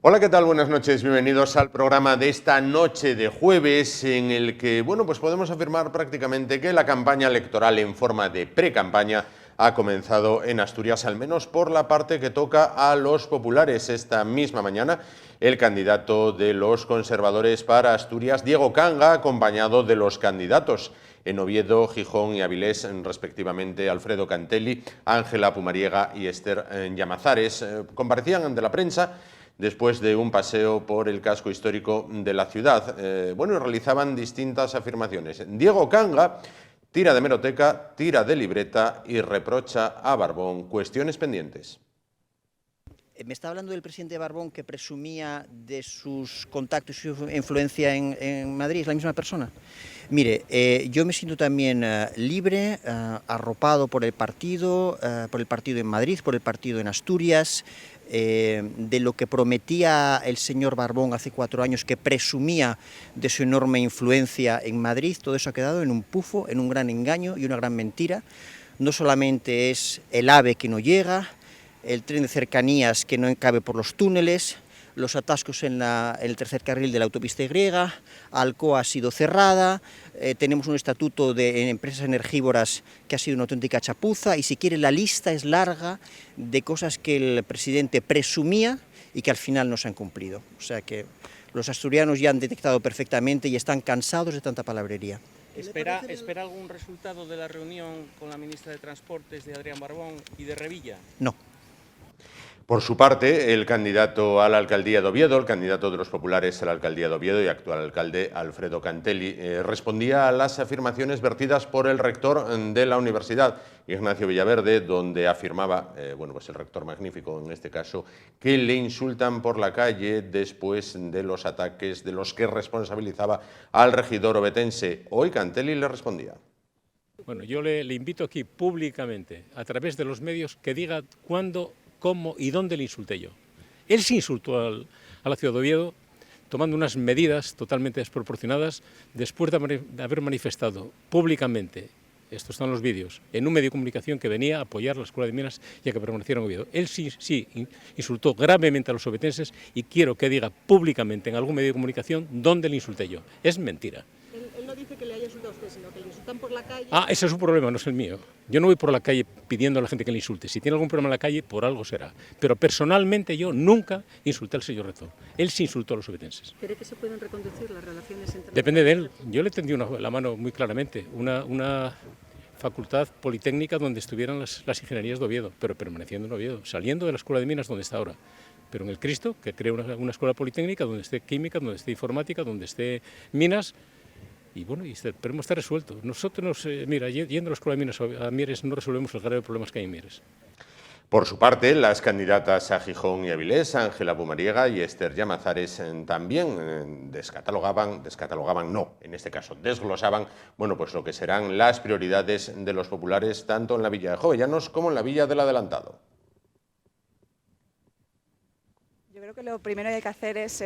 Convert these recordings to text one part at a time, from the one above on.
Hola, ¿qué tal? Buenas noches, bienvenidos al programa de esta noche de jueves en el que, bueno, pues podemos afirmar prácticamente que la campaña electoral en forma de pre-campaña ha comenzado en Asturias, al menos por la parte que toca a los populares. Esta misma mañana, el candidato de los conservadores para Asturias, Diego Canga, acompañado de los candidatos en Oviedo, Gijón y Avilés, respectivamente, Alfredo Cantelli, Ángela Pumariega y Esther Llamazares, comparecían ante la prensa después de un paseo por el casco histórico de la ciudad. Bueno, realizaban distintas afirmaciones. Diego Canga tira de hemeroteca, tira de libreta y reprocha a Barbón cuestiones pendientes. Me está hablando del presidente Barbón, que presumía de sus contactos y su influencia en Madrid. ¿Es la misma persona? Mire, yo me siento también libre, arropado por el partido en Madrid, por el partido en Asturias, de lo que prometía el señor Barbón hace 4 años, que presumía de su enorme influencia en Madrid. Todo eso ha quedado en un pufo, en un gran engaño y una gran mentira. No solamente es el AVE que no llega, el tren de cercanías que no cabe por los túneles, los atascos en el tercer carril de la autopista Y, Alcoa ha sido cerrada, tenemos un estatuto de empresas energívoras que ha sido una auténtica chapuza, y si quiere la lista es larga de cosas que el presidente presumía y que al final no se han cumplido. O sea que los asturianos ya han detectado perfectamente y están cansados de tanta palabrería. ¿Espera algún resultado de la reunión con la ministra de Transportes, de Adrián Barbón, y de Revilla? No. Por su parte, el candidato a la alcaldía de Oviedo, el candidato de los populares a la alcaldía de Oviedo y actual alcalde Alfredo Cantelli, respondía a las afirmaciones vertidas por el rector de la universidad, Ignacio Villaverde, donde afirmaba, bueno, pues el rector magnífico en este caso, que le insultan por la calle después de los ataques de los que responsabilizaba al regidor ovetense. Hoy Cantelli le respondía. Bueno, yo le invito aquí públicamente, a través de los medios, que diga cuándo, cómo y dónde le insulté yo. Él sí insultó a la ciudad de Oviedo, tomando unas medidas totalmente desproporcionadas, después de haber manifestado públicamente, estos están los vídeos, en un medio de comunicación que venía a apoyar la Escuela de Minas y a que permaneciera en Oviedo. Él sí insultó gravemente a los ovetenses, y quiero que diga públicamente en algún medio de comunicación dónde le insulté yo. Es mentira. Él no dice que le haya insultado a usted, sino que le insultan por la calle. Ese es su problema, no es el mío. Yo no voy por la calle pidiendo a la gente que le insulte. Si tiene algún problema en la calle, por algo será. Pero personalmente yo nunca insulté al señor rector. Él sí insultó a los ovetenses. ¿Cree que se pueden reconducir las relaciones entre... Depende de él. Yo le tendí la mano muy claramente. Una facultad politécnica donde estuvieran las ingenierías de Oviedo, pero permaneciendo en Oviedo, saliendo de la Escuela de Minas donde está ahora. Pero en el Cristo, que cree una escuela politécnica donde esté química, donde esté informática, donde esté minas. Y bueno, esperemos estar resuelto. Nosotros, mira, yendo a la Escuela de Minas a Mieres no resolvemos el grave problemas que hay en Mieres. Por su parte, las candidatas a Gijón y Avilés, Ángela Pumariega y Esther Llamazares, también descatalogaban no, en este caso desglosaban, bueno, pues lo que serán las prioridades de los populares tanto en la Villa de Jovellanos como en la Villa del Adelantado. Yo creo que lo primero que hay que hacer es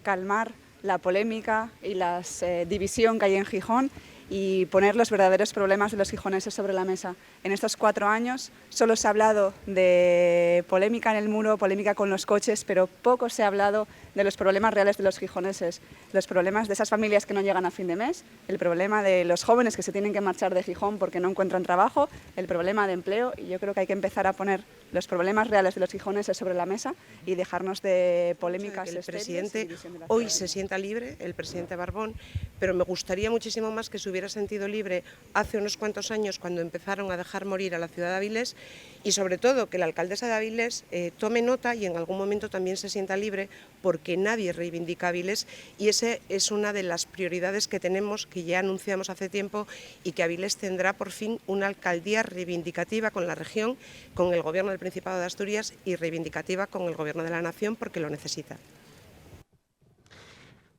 calmar la polémica y la división que hay en Gijón y poner los verdaderos problemas de los gijoneses sobre la mesa. En estos 4 años solo se ha hablado de polémica en el muro, polémica con los coches, pero poco se ha hablado de los problemas reales de los gijoneses, los problemas de esas familias que no llegan a fin de mes, el problema de los jóvenes que se tienen que marchar de Gijón porque no encuentran trabajo, el problema de empleo, y yo creo que hay que empezar a poner los problemas reales de los gijoneses sobre la mesa y dejarnos de polémicas. El presidente hoy se sienta libre, el presidente Barbón, pero me gustaría muchísimo más que se hubiera sentido libre hace unos cuantos años, cuando empezaron a dejar morir a la ciudad de Avilés, y sobre todo que la alcaldesa de Avilés tome nota y en algún momento también se sienta libre, porque nadie reivindica Avilés, y esa es una de las prioridades que tenemos, que ya anunciamos hace tiempo, y que Avilés tendrá por fin una alcaldía reivindicativa con la región, con el gobierno del Principado de Asturias, y reivindicativa con el gobierno de la nación, porque lo necesita.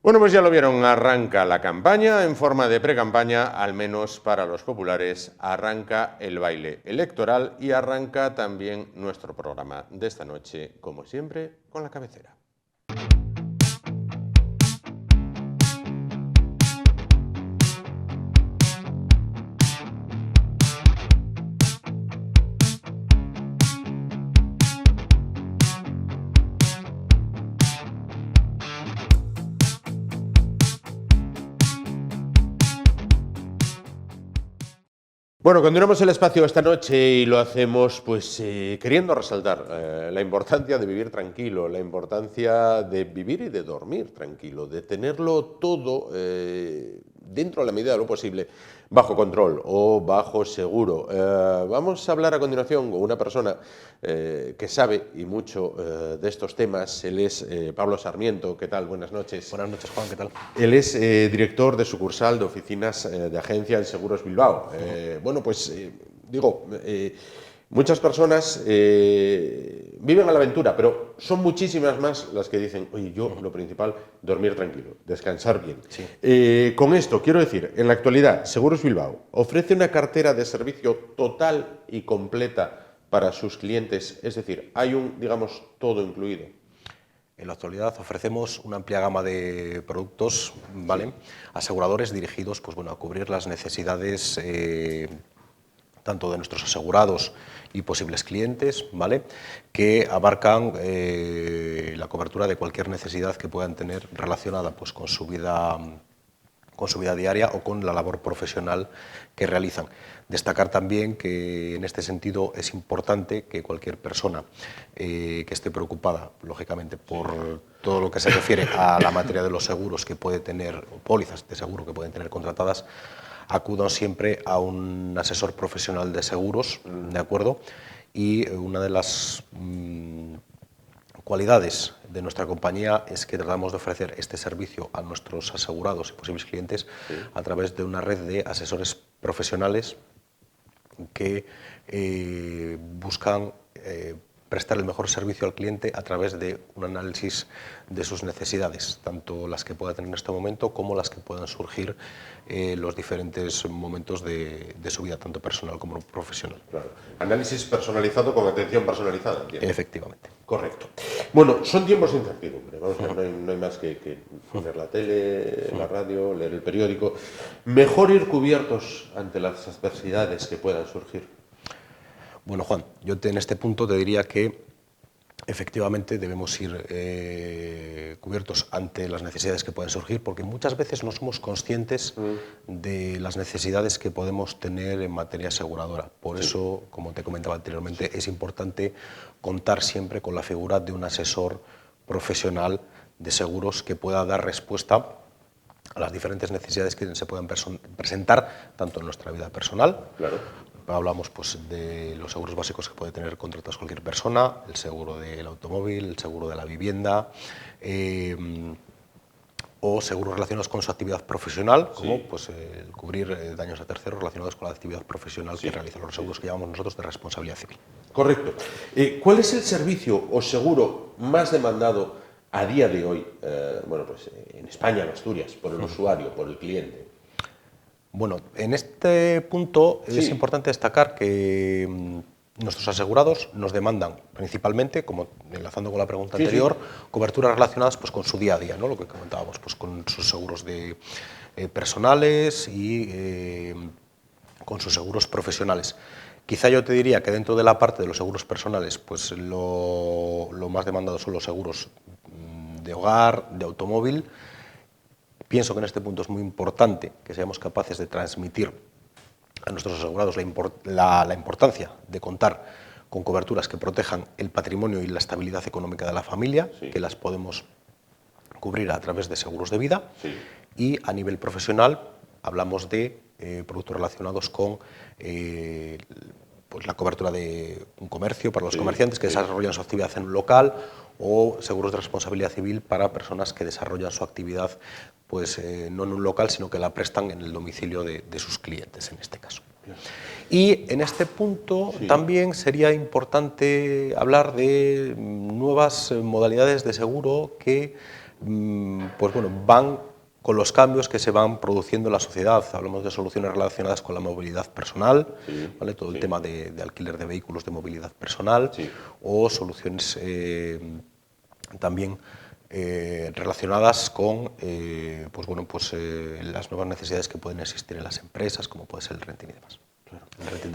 Bueno, pues ya lo vieron, arranca la campaña en forma de pre-campaña, al menos para los populares, arranca el baile electoral y arranca también nuestro programa de esta noche, como siempre, con la cabecera. Bueno, continuamos el espacio esta noche y lo hacemos pues queriendo resaltar la importancia de vivir tranquilo, la importancia de vivir y de dormir tranquilo, de tenerlo todo dentro de la medida de lo posible bajo control o bajo seguro. Vamos a hablar a continuación con una persona que sabe y mucho de estos temas. Él es Pablo Sarmiento. ¿Qué tal? Buenas noches. Buenas noches, Juan. ¿Qué tal? Él es director de sucursal de oficinas de agencia en Seguros Bilbao. Bueno, pues muchas personas viven a la aventura, pero son muchísimas más las que dicen, oye, yo lo principal, dormir tranquilo, descansar bien. Sí. Con esto, quiero decir, en la actualidad, Seguros Bilbao ofrece una cartera de servicio total y completa para sus clientes, es decir, hay digamos, todo incluido. En la actualidad ofrecemos una amplia gama de productos, ¿vale? Aseguradores dirigidos pues, bueno, a cubrir las necesidades tanto de nuestros asegurados y posibles clientes, ¿vale? Que abarcan la cobertura de cualquier necesidad que puedan tener relacionada pues, con su vida diaria o con la labor profesional que realizan. Destacar también que en este sentido es importante que cualquier persona que esté preocupada, lógicamente, por todo lo que se refiere a la materia de los seguros que puede tener, o pólizas de seguro que pueden tener contratadas, acudan siempre a un asesor profesional de seguros, ¿de acuerdo? Y una de las cualidades de nuestra compañía es que tratamos de ofrecer este servicio a nuestros asegurados y posibles clientes a través de una red de asesores profesionales que buscan prestar el mejor servicio al cliente a través de un análisis de sus necesidades, tanto las que pueda tener en este momento como las que puedan surgir en los diferentes momentos de su vida, tanto personal como profesional. Claro. Análisis personalizado con atención personalizada, ¿entiendes? Efectivamente. Correcto. Bueno, son tiempos de incertidumbre. Vamos a ver, no hay más que poner la tele, la radio, leer el periódico. Mejor ir cubiertos ante las adversidades que puedan surgir. Bueno, Juan, yo en este punto te diría que efectivamente debemos ir cubiertos ante las necesidades que pueden surgir, porque muchas veces no somos conscientes de las necesidades que podemos tener en materia aseguradora. Por eso, como te comentaba anteriormente, es importante contar siempre con la figura de un asesor profesional de seguros que pueda dar respuesta a las diferentes necesidades que se puedan presentar tanto en nuestra vida personal. Claro. Hablamos pues, de los seguros básicos que puede tener contratados cualquier persona, el seguro del automóvil, el seguro de la vivienda, o seguros relacionados con su actividad profesional, como pues, el cubrir daños a terceros relacionados con la actividad profesional que realizan los seguros que llamamos nosotros de responsabilidad civil. Correcto. ¿Cuál es el servicio o seguro más demandado a día de hoy, bueno, pues, en España, en Asturias, por el usuario, por el cliente? Bueno, en este punto es importante destacar que nuestros asegurados nos demandan principalmente, como enlazando con la pregunta anterior, coberturas relacionadas pues, con su día a día, ¿no? Lo que comentábamos, pues, con sus seguros personales y con sus seguros profesionales. Quizá yo te diría que dentro de la parte de los seguros personales, pues lo más demandado son los seguros de hogar, de automóvil. Pienso que en este punto es muy importante que seamos capaces de transmitir a nuestros asegurados la importancia de contar con coberturas que protejan el patrimonio y la estabilidad económica de la familia, que las podemos cubrir a través de seguros de vida. Y a nivel profesional hablamos de productos relacionados con pues la cobertura de un comercio para los comerciantes que desarrollan su actividad en un local, o seguros de responsabilidad civil para personas que desarrollan su actividad pues, no en un local, sino que la prestan en el domicilio de sus clientes, en este caso. Y en este punto también sería importante hablar de nuevas modalidades de seguro que pues, bueno, van con los cambios que se van produciendo en la sociedad. Hablamos de soluciones relacionadas con la movilidad personal, ¿vale? Todo el tema de alquiler de vehículos de movilidad personal, o soluciones también relacionadas con pues bueno, pues, las nuevas necesidades que pueden existir en las empresas, como puede ser el renting y demás.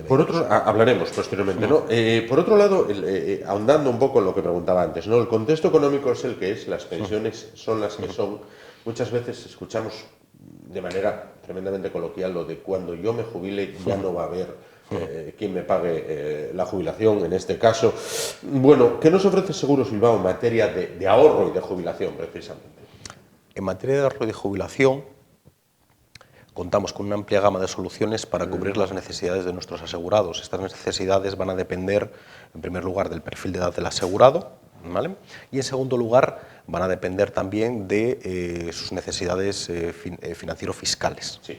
Por otro, hablaremos posteriormente, ¿no? Por otro lado, ahondando un poco en lo que preguntaba antes, ¿no? El contexto económico es el que es, las pensiones son las que son. Muchas veces escuchamos de manera tremendamente coloquial, lo de cuando yo me jubile ya no va a haber quien me pague la jubilación, en este caso. Bueno, ¿qué nos ofrece Seguros Bilbao en materia de ahorro y de jubilación, precisamente? En materia de ahorro y de jubilación, contamos con una amplia gama de soluciones para cubrir las necesidades de nuestros asegurados. Estas necesidades van a depender, en primer lugar, del perfil de edad del asegurado, ¿vale? Y en segundo lugar, van a depender también de sus necesidades financiero-fiscales. Sí.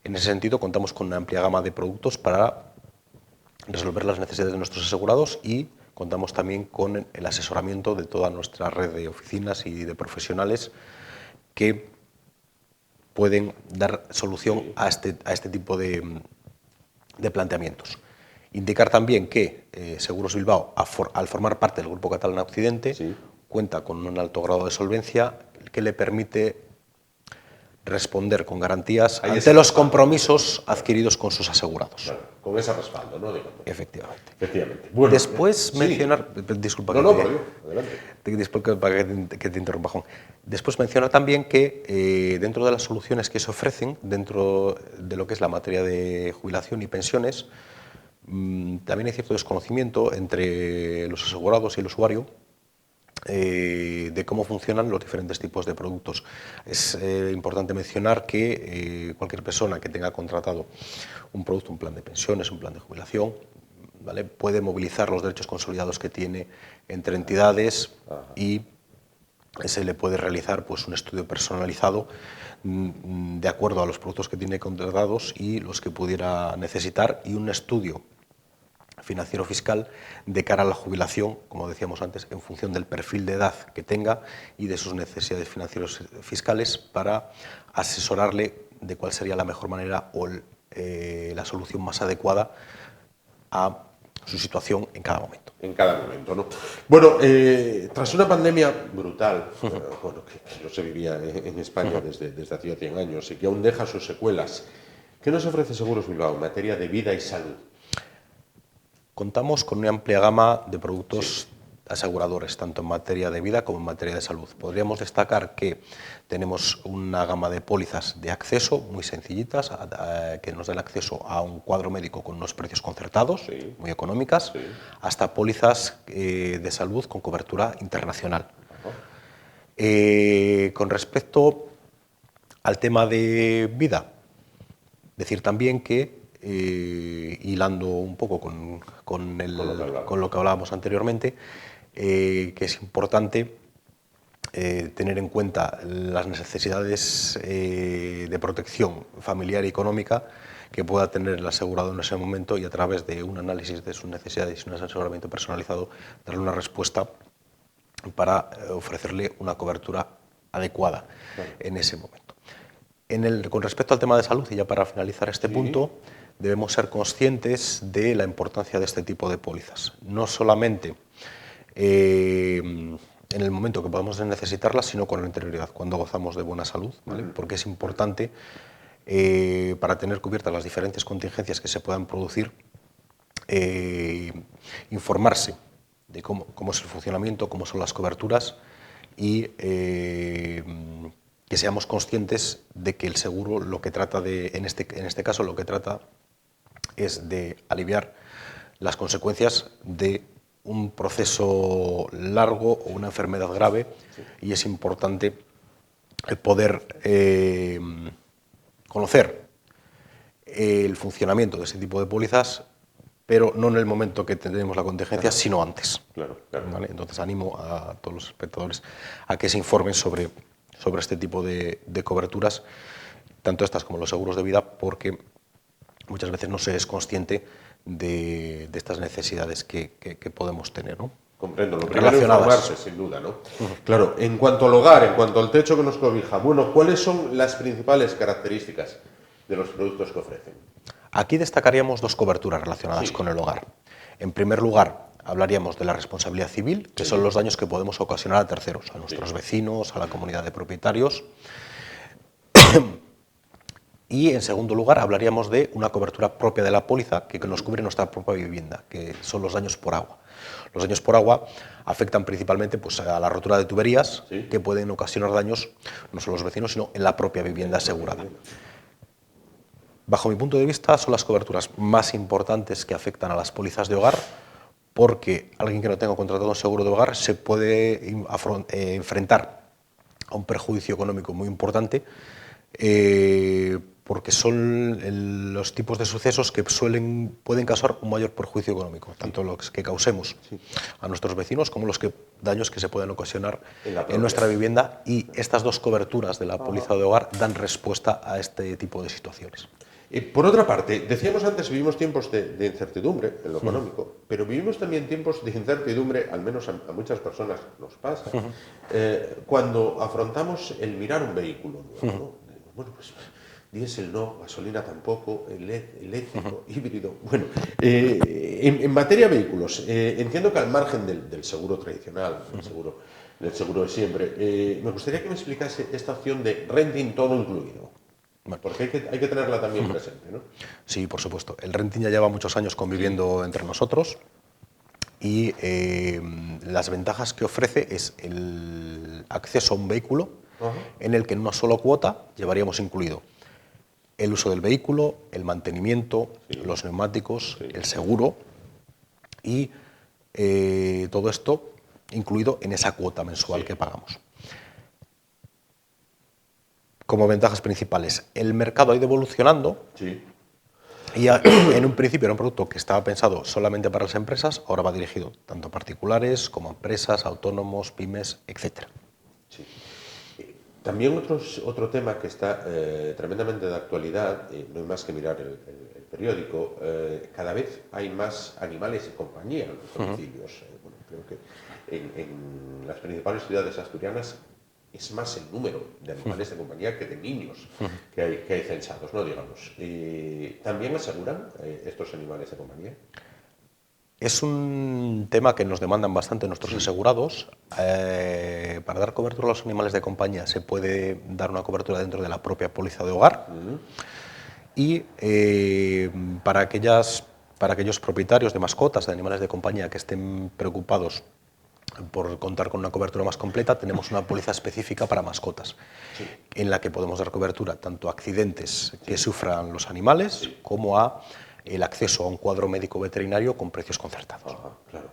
En ese sentido, contamos con una amplia gama de productos para resolver las necesidades de nuestros asegurados y contamos también con el asesoramiento de toda nuestra red de oficinas y de profesionales que pueden dar solución a este tipo de planteamientos. Indicar también que Seguros Bilbao, al formar parte del Grupo Catalana Occidente, cuenta con un alto grado de solvencia que le permite responder con garantías ante los compromisos adquiridos con sus asegurados. Claro, con ese respaldo, ¿no? Digamos. Efectivamente. Efectivamente. Bueno, después mencionar... Disculpa adelante. Disculpa que te interrumpa, Juan. Después mencionar también que dentro de las soluciones que se ofrecen, dentro de lo que es la materia de jubilación y pensiones, también hay cierto desconocimiento entre los asegurados y el usuario de cómo funcionan los diferentes tipos de productos. Es importante mencionar que cualquier persona que tenga contratado un producto, un plan de pensiones, un plan de jubilación, ¿vale?, puede movilizar los derechos consolidados que tiene entre entidades y se le puede realizar pues un estudio personalizado de acuerdo a los productos que tiene contratados y los que pudiera necesitar, y un estudio financiero fiscal de cara a la jubilación, como decíamos antes, en función del perfil de edad que tenga y de sus necesidades financieras fiscales, para asesorarle de cuál sería la mejor manera o la solución más adecuada a su situación en cada momento. En cada momento, ¿no? Bueno, tras una pandemia brutal, bueno, que no se vivía en España desde hacía 100 años y que aún deja sus secuelas, ¿qué nos ofrece Seguros Bilbao en materia de vida y salud? Contamos con una amplia gama de productos aseguradores, tanto en materia de vida como en materia de salud. Podríamos destacar que tenemos una gama de pólizas de acceso muy sencillitas, que nos dan acceso a un cuadro médico con unos precios concertados, muy económicas, hasta pólizas de salud con cobertura internacional. Con respecto al tema de vida, decir también que, hilando un poco con lo que hablábamos anteriormente, que es importante tener en cuenta las necesidades de protección familiar y económica que pueda tener el asegurado en ese momento, y a través de un análisis de sus necesidades y un asesoramiento personalizado darle una respuesta para ofrecerle una cobertura adecuada en ese momento. Con respecto al tema de salud, y ya para finalizar este punto, debemos ser conscientes de la importancia de este tipo de pólizas. No solamente en el momento que podamos necesitarlas, sino con anterioridad, cuando gozamos de buena salud, ¿vale? Porque es importante, para tener cubiertas las diferentes contingencias que se puedan producir, informarse de cómo es el funcionamiento, cómo son las coberturas, y que seamos conscientes de que el seguro lo que trata en este caso lo que trata es de aliviar las consecuencias de un proceso largo o una enfermedad grave, y es importante poder conocer el funcionamiento de ese tipo de pólizas, pero no en el momento que tendremos la contingencia, sino antes. Claro. ¿Vale? Entonces animo a todos los espectadores a que se informen sobre este tipo de coberturas, tanto estas como los seguros de vida, porque muchas veces no se es consciente de estas necesidades que podemos tener, ¿no? Comprendo, lo primero es informarse, sin duda, ¿no? Claro, en cuanto al hogar, en cuanto al techo que nos cobija, bueno, ¿cuáles son las principales características de los productos que ofrecen? Aquí destacaríamos dos coberturas relacionadas con el hogar. En primer lugar, hablaríamos de la responsabilidad civil, que son los daños que podemos ocasionar a terceros, a nuestros vecinos, a la comunidad de propietarios. Y, en segundo lugar, hablaríamos de una cobertura propia de la póliza que nos cubre nuestra propia vivienda, que son los daños por agua. Los daños por agua afectan principalmente pues, a la rotura de tuberías, que pueden ocasionar daños no solo a los vecinos, sino en la propia vivienda asegurada. Bajo mi punto de vista, son las coberturas más importantes que afectan a las pólizas de hogar, porque alguien que no tenga contratado un seguro de hogar se puede enfrentar a un perjuicio económico muy importante, porque son los tipos de sucesos que pueden causar un mayor perjuicio económico, tanto los que causemos a nuestros vecinos como los daños que se pueden ocasionar en nuestra vivienda, y estas dos coberturas de la póliza de hogar dan respuesta a este tipo de situaciones. Por otra parte, decíamos antes, vivimos tiempos de incertidumbre en lo económico, pero vivimos también tiempos de incertidumbre, al menos a muchas personas nos pasa, cuando afrontamos el mirar un vehículo nuevo, ¿no? Bueno, pues diésel no, gasolina tampoco, eléctrico, híbrido. Bueno, en materia de vehículos, entiendo que al margen del seguro tradicional, del seguro de siempre, me gustaría que me explicase esta opción de renting todo incluido. Porque hay que tenerla también presente, ¿no? Sí, por supuesto. El renting ya lleva muchos años conviviendo entre nosotros, y las ventajas que ofrece es el acceso a un vehículo en el que en una sola cuota llevaríamos incluido el uso del vehículo, el mantenimiento, los neumáticos, el seguro, y todo esto incluido en esa cuota mensual que pagamos. Como ventajas principales, el mercado ha ido evolucionando, y en un principio era un producto que estaba pensado solamente para las empresas, ahora va dirigido tanto a particulares como a empresas, autónomos, pymes, etc. También otro tema que está tremendamente de actualidad, no hay más que mirar el periódico, cada vez hay más animales de compañía en los domicilios. Bueno, creo que en las principales ciudades asturianas es más el número de animales de compañía que de niños que hay censados, ¿no? Digamos. ¿También aseguran estos animales de compañía? Es un tema que nos demandan bastante nuestros asegurados. Para dar cobertura a los animales de compañía se puede dar una cobertura dentro de la propia póliza de hogar, y para aquellos propietarios de mascotas, de animales de compañía que estén preocupados por contar con una cobertura más completa, tenemos una póliza específica para mascotas, en la que podemos dar cobertura tanto a accidentes que sufran los animales como a el acceso a un cuadro médico veterinario con precios concertados. Claro,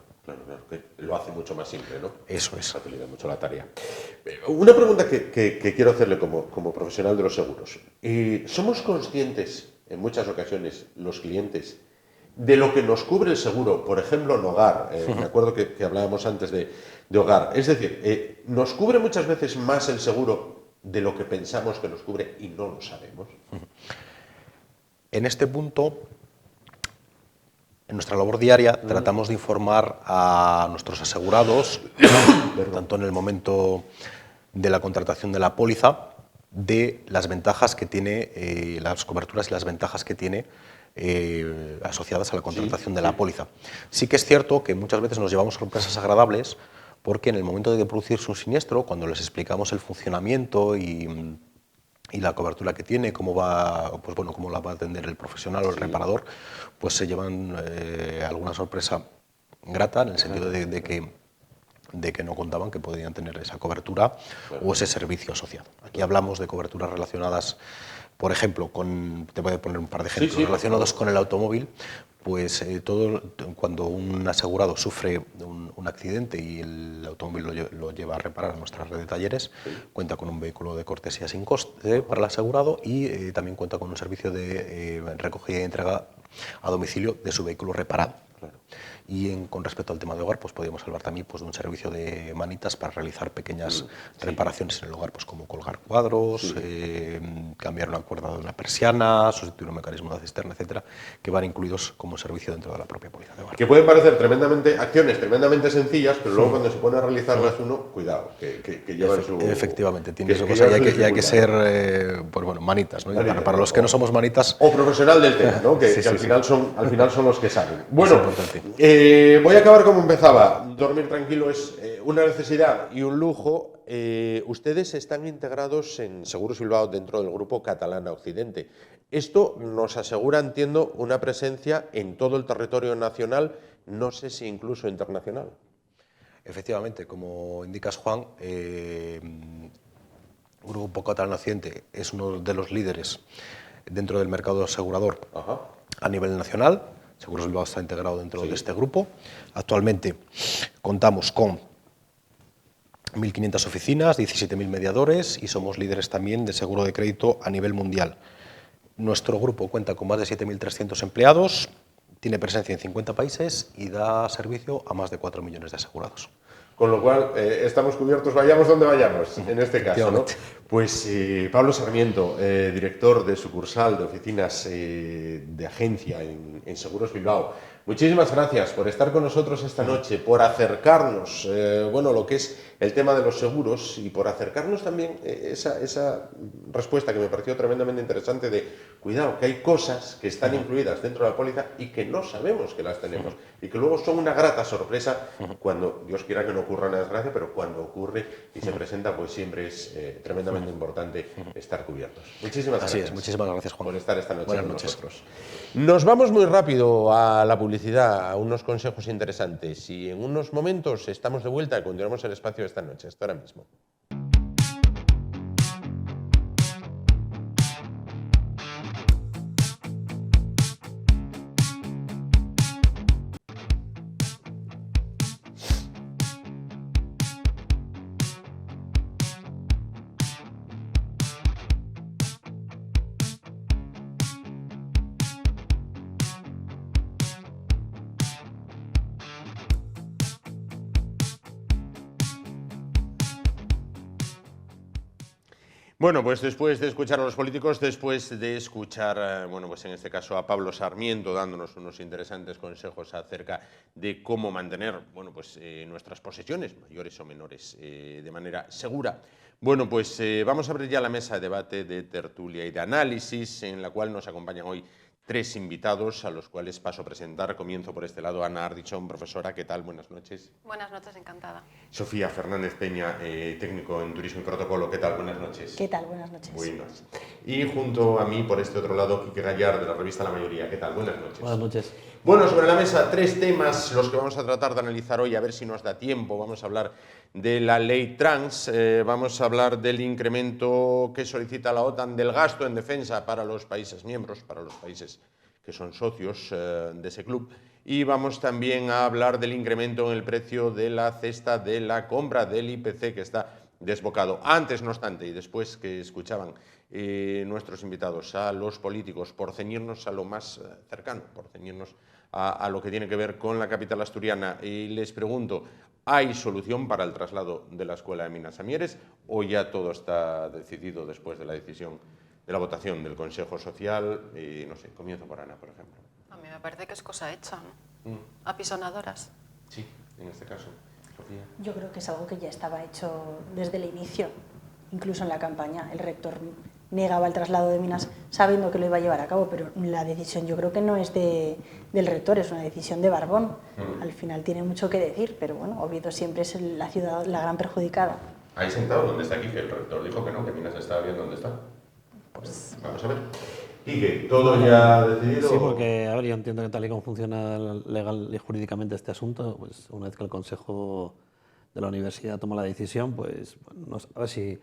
que lo hace mucho más simple, ¿no? Eso es. Facilita mucho la tarea. Una pregunta que quiero hacerle como profesional de los seguros. ¿Somos conscientes, en muchas ocasiones, los clientes, de lo que nos cubre el seguro? Por ejemplo, en hogar. Me acuerdo que hablábamos antes de hogar. Es decir, ¿nos cubre muchas veces más el seguro de lo que pensamos que nos cubre y no lo sabemos? En este punto, en nuestra labor diaria, tratamos de informar a nuestros asegurados, tanto en el momento de la contratación de la póliza, de las ventajas que tiene, las coberturas y las ventajas que tiene asociadas a la contratación de la póliza. Sí que es cierto que muchas veces nos llevamos sorpresas agradables, porque en el momento de producirse un siniestro, cuando les explicamos el funcionamiento y la cobertura que tiene, cómo la va a atender el profesional o el reparador, pues se llevan alguna sorpresa grata, en el sentido de que no contaban que podían tener esa cobertura o ese servicio asociado. Aquí hablamos de coberturas relacionadas, por ejemplo, te voy a poner un par de ejemplos, relacionados con el automóvil. Pues cuando un asegurado sufre un accidente y el automóvil lo lleva a reparar a nuestra red de talleres, cuenta con un vehículo de cortesía sin coste para el asegurado, y también cuenta con un servicio de recogida y entrega a domicilio de su vehículo reparado. Y con respecto al tema de hogar, pues podríamos hablar también de un servicio de manitas para realizar pequeñas reparaciones en el hogar, pues como colgar cuadros, cambiar una cuerda de una persiana, sustituir un mecanismo de cisterna, etcétera, que van incluidos como servicio dentro de la propia póliza de hogar. Que pueden parecer acciones tremendamente sencillas, pero luego cuando se pone a realizarlas uno, cuidado, que llevan su... Efectivamente, tiene su cosa, y hay que ser manitas, ¿no? Para los que no somos manitas... O profesional del tema, ¿no? Que al final son los que saben. Bueno, Voy a acabar como empezaba. Dormir tranquilo es una necesidad y un lujo. Ustedes están integrados en Seguros Bilbao dentro del grupo Catalana Occidente. Esto nos asegura, entiendo, una presencia en todo el territorio nacional, no sé si incluso internacional. Efectivamente, como indicas, Juan, Grupo Catalana Occidente es uno de los líderes dentro del mercado asegurador a nivel nacional. Seguros Bilbao está integrado dentro de este grupo. Actualmente contamos con 1.500 oficinas, 17.000 mediadores y somos líderes también de seguro de crédito a nivel mundial. Nuestro grupo cuenta con más de 7.300 empleados, tiene presencia en 50 países y da servicio a más de 4 millones de asegurados. Con lo cual, estamos cubiertos, vayamos donde vayamos, en este caso, ¿no? Pues Pablo Sarmiento, director de sucursal de oficinas de agencia en Seguros Bilbao. Muchísimas gracias por estar con nosotros esta noche, por acercarnos, bueno, lo que es el tema de los seguros y por acercarnos también esa respuesta que me pareció tremendamente interesante de, cuidado, que hay cosas que están incluidas dentro de la póliza y que no sabemos que las tenemos y que luego son una grata sorpresa cuando, Dios quiera que no ocurra una desgracia, pero cuando ocurre y se presenta, pues siempre es tremendamente importante estar cubiertos. Muchísimas gracias. Así es, muchísimas gracias, Juan. Por estar esta noche Buenas con noches. nosotros. Nos vamos muy rápido a la publicidad, a unos consejos interesantes y en unos momentos estamos de vuelta y continuamos el espacio de esta noche, hasta ahora mismo. Bueno, pues después de escuchar a los políticos, después de escuchar, bueno, pues en este caso a Pablo Sarmiento dándonos unos interesantes consejos acerca de cómo mantener, bueno, pues nuestras posesiones, mayores o menores, de manera segura. Bueno, pues vamos a abrir ya la mesa de debate, de tertulia y de análisis, en la cual nos acompañan hoy 3 invitados, a los cuales paso a presentar. Comienzo por este lado. Ana Ardichón, profesora, ¿qué tal? Buenas noches. Buenas noches, encantada. Sofía Fernández Peña, técnico en Turismo y Protocolo, ¿qué tal? Buenas noches. ¿Qué tal? Buenas noches. Buenas. Y junto a mí, por este otro lado, Quique Gallar, de la revista La Mayoría, ¿qué tal? Buenas noches. Buenas noches. Bueno, sobre la mesa 3 temas, los que vamos a tratar de analizar hoy, a ver si nos da tiempo. Vamos a hablar de la ley trans, vamos a hablar del incremento que solicita la OTAN del gasto en defensa para los países miembros, para los países que son socios de ese club, y vamos también a hablar del incremento en el precio de la cesta de la compra del IPC, que está desbocado. Antes, no obstante, y después que escuchaban nuestros invitados a los políticos, por ceñirnos a lo más cercano, por ceñirnos a lo que tiene que ver con la capital asturiana, y les pregunto, ¿hay solución para el traslado de la Escuela de Minas a Mieres o ya todo está decidido después de la decisión de la votación del Consejo Social? No sé, comienzo por Ana, por ejemplo. A mí me parece que es cosa hecha, ¿no? Apisonadoras. Sí, en este caso. Sofía. Yo creo que es algo que ya estaba hecho desde el inicio, incluso en la campaña. El rector negaba el traslado de Minas sabiendo que lo iba a llevar a cabo, pero la decisión yo creo que no es del rector, es una decisión de Barbón. Al final tiene mucho que decir, pero bueno, Oviedo siempre es la ciudad la gran perjudicada. Ahí sentado, ¿dónde está aquí? Que el rector dijo que no, que Minas estaba bien donde está. Pues vamos a ver. ¿Y que todo ya decidido? Sí, porque a ver, yo entiendo que tal y como funciona legal y jurídicamente este asunto, pues una vez que el Consejo de la Universidad toma la decisión, pues bueno, a ver si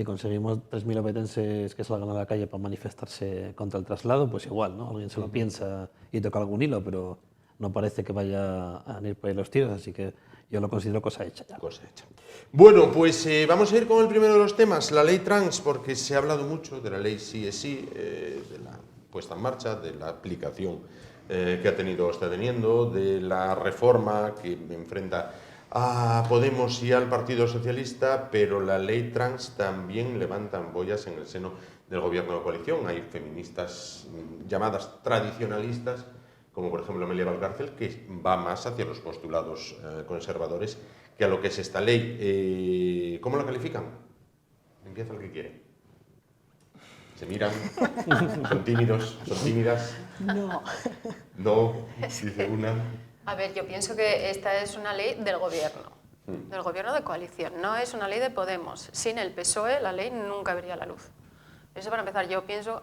conseguimos 3.000 obetenses que salgan a la calle para manifestarse contra el traslado, pues igual, ¿no? Alguien se lo piensa y toca algún hilo, pero no parece que vaya a ir por ahí los tiros, así que yo lo considero cosa hecha ya. Cosa hecha. Bueno, pues vamos a ir con el primero de los temas, la ley trans, porque se ha hablado mucho de la ley sí es sí, de la puesta en marcha, de la aplicación que está teniendo, de la reforma que enfrenta a Podemos y al Partido Socialista, pero la ley trans también levanta ampollas en el seno del gobierno de coalición. Hay feministas llamadas tradicionalistas, como por ejemplo Amelia Valcárcel, que va más hacia los postulados conservadores que a lo que es esta ley. ¿Cómo la califican? Empieza el que quiere. ¿Se miran? ¿Son tímidos? ¿Son tímidas? No. No, dice una. A ver, yo pienso que esta es una ley del gobierno de coalición, no es una ley de Podemos. Sin el PSOE la ley nunca vería la luz. Eso para empezar, yo pienso,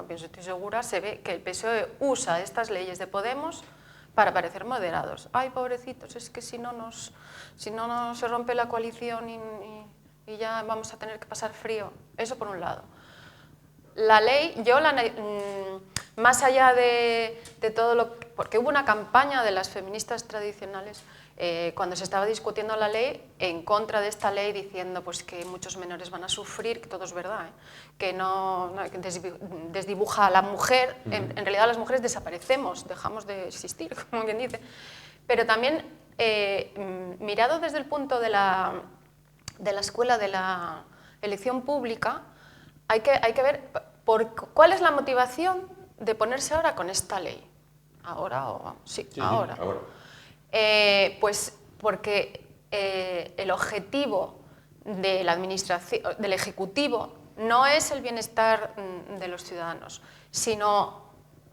estoy segura, se ve que el PSOE usa estas leyes de Podemos para parecer moderados. Ay, pobrecitos, es que si no se rompe la coalición y ya vamos a tener que pasar frío. Eso por un lado. La ley, más allá de todo lo que... Porque hubo una campaña de las feministas tradicionales cuando se estaba discutiendo la ley en contra de esta ley, diciendo pues, que muchos menores van a sufrir, que todo es verdad, que desdibuja a la mujer. En realidad las mujeres desaparecemos, dejamos de existir, como quien dice. Pero también, mirado desde el punto de la escuela de la elección pública, hay que ver cuál es la motivación de ponerse ahora con esta ley. Ahora. Pues porque el objetivo de la administración, del Ejecutivo, no es el bienestar de los ciudadanos, sino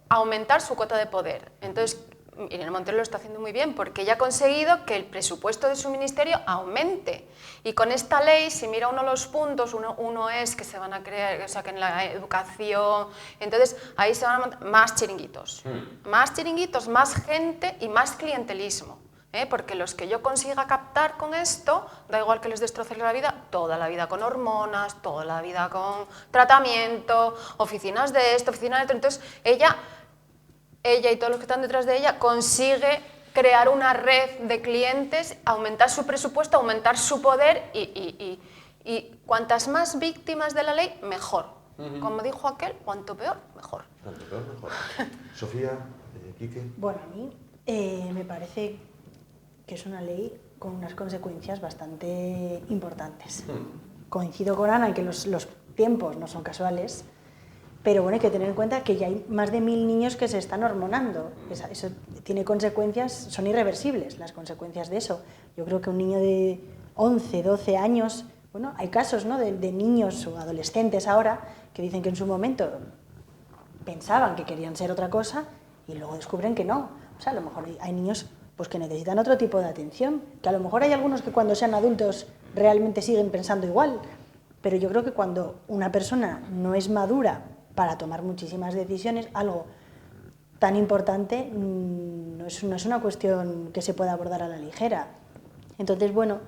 aumentar su cuota de poder. Entonces, Irene Montero lo está haciendo muy bien porque ella ha conseguido que el presupuesto de su ministerio aumente. Y con esta ley, si mira uno los puntos, uno es que se van a crear, o sea, que en la educación, entonces ahí se van a montar más chiringuitos, más gente y más clientelismo. Porque los que yo consiga captar con esto, da igual que les destroce la vida, toda la vida con hormonas, toda la vida con tratamiento, oficinas de esto, oficinas de esto. Entonces ella y todos los que están detrás de ella consigue crear una red de clientes, aumentar su presupuesto, aumentar su poder y cuantas más víctimas de la ley, mejor. Como dijo aquel, cuanto peor, mejor. Cuanto peor, mejor. Sofía, Quique. Bueno, a mí me parece que es una ley con unas consecuencias bastante importantes. Coincido con Ana en que los tiempos no son casuales, pero bueno, hay que tener en cuenta que ya hay más de 1000 niños que se están hormonando. Eso tiene consecuencias, son irreversibles las consecuencias de eso. Yo creo que un niño de 11, 12 años, bueno, hay casos, ¿no?, de niños o adolescentes ahora que dicen que en su momento pensaban que querían ser otra cosa y luego descubren que no. O sea, a lo mejor hay niños pues, que necesitan otro tipo de atención, que a lo mejor hay algunos que cuando sean adultos realmente siguen pensando igual, pero yo creo que cuando una persona no es madura para tomar muchísimas decisiones, algo tan importante no es una cuestión que se pueda abordar a la ligera. Entonces, bueno,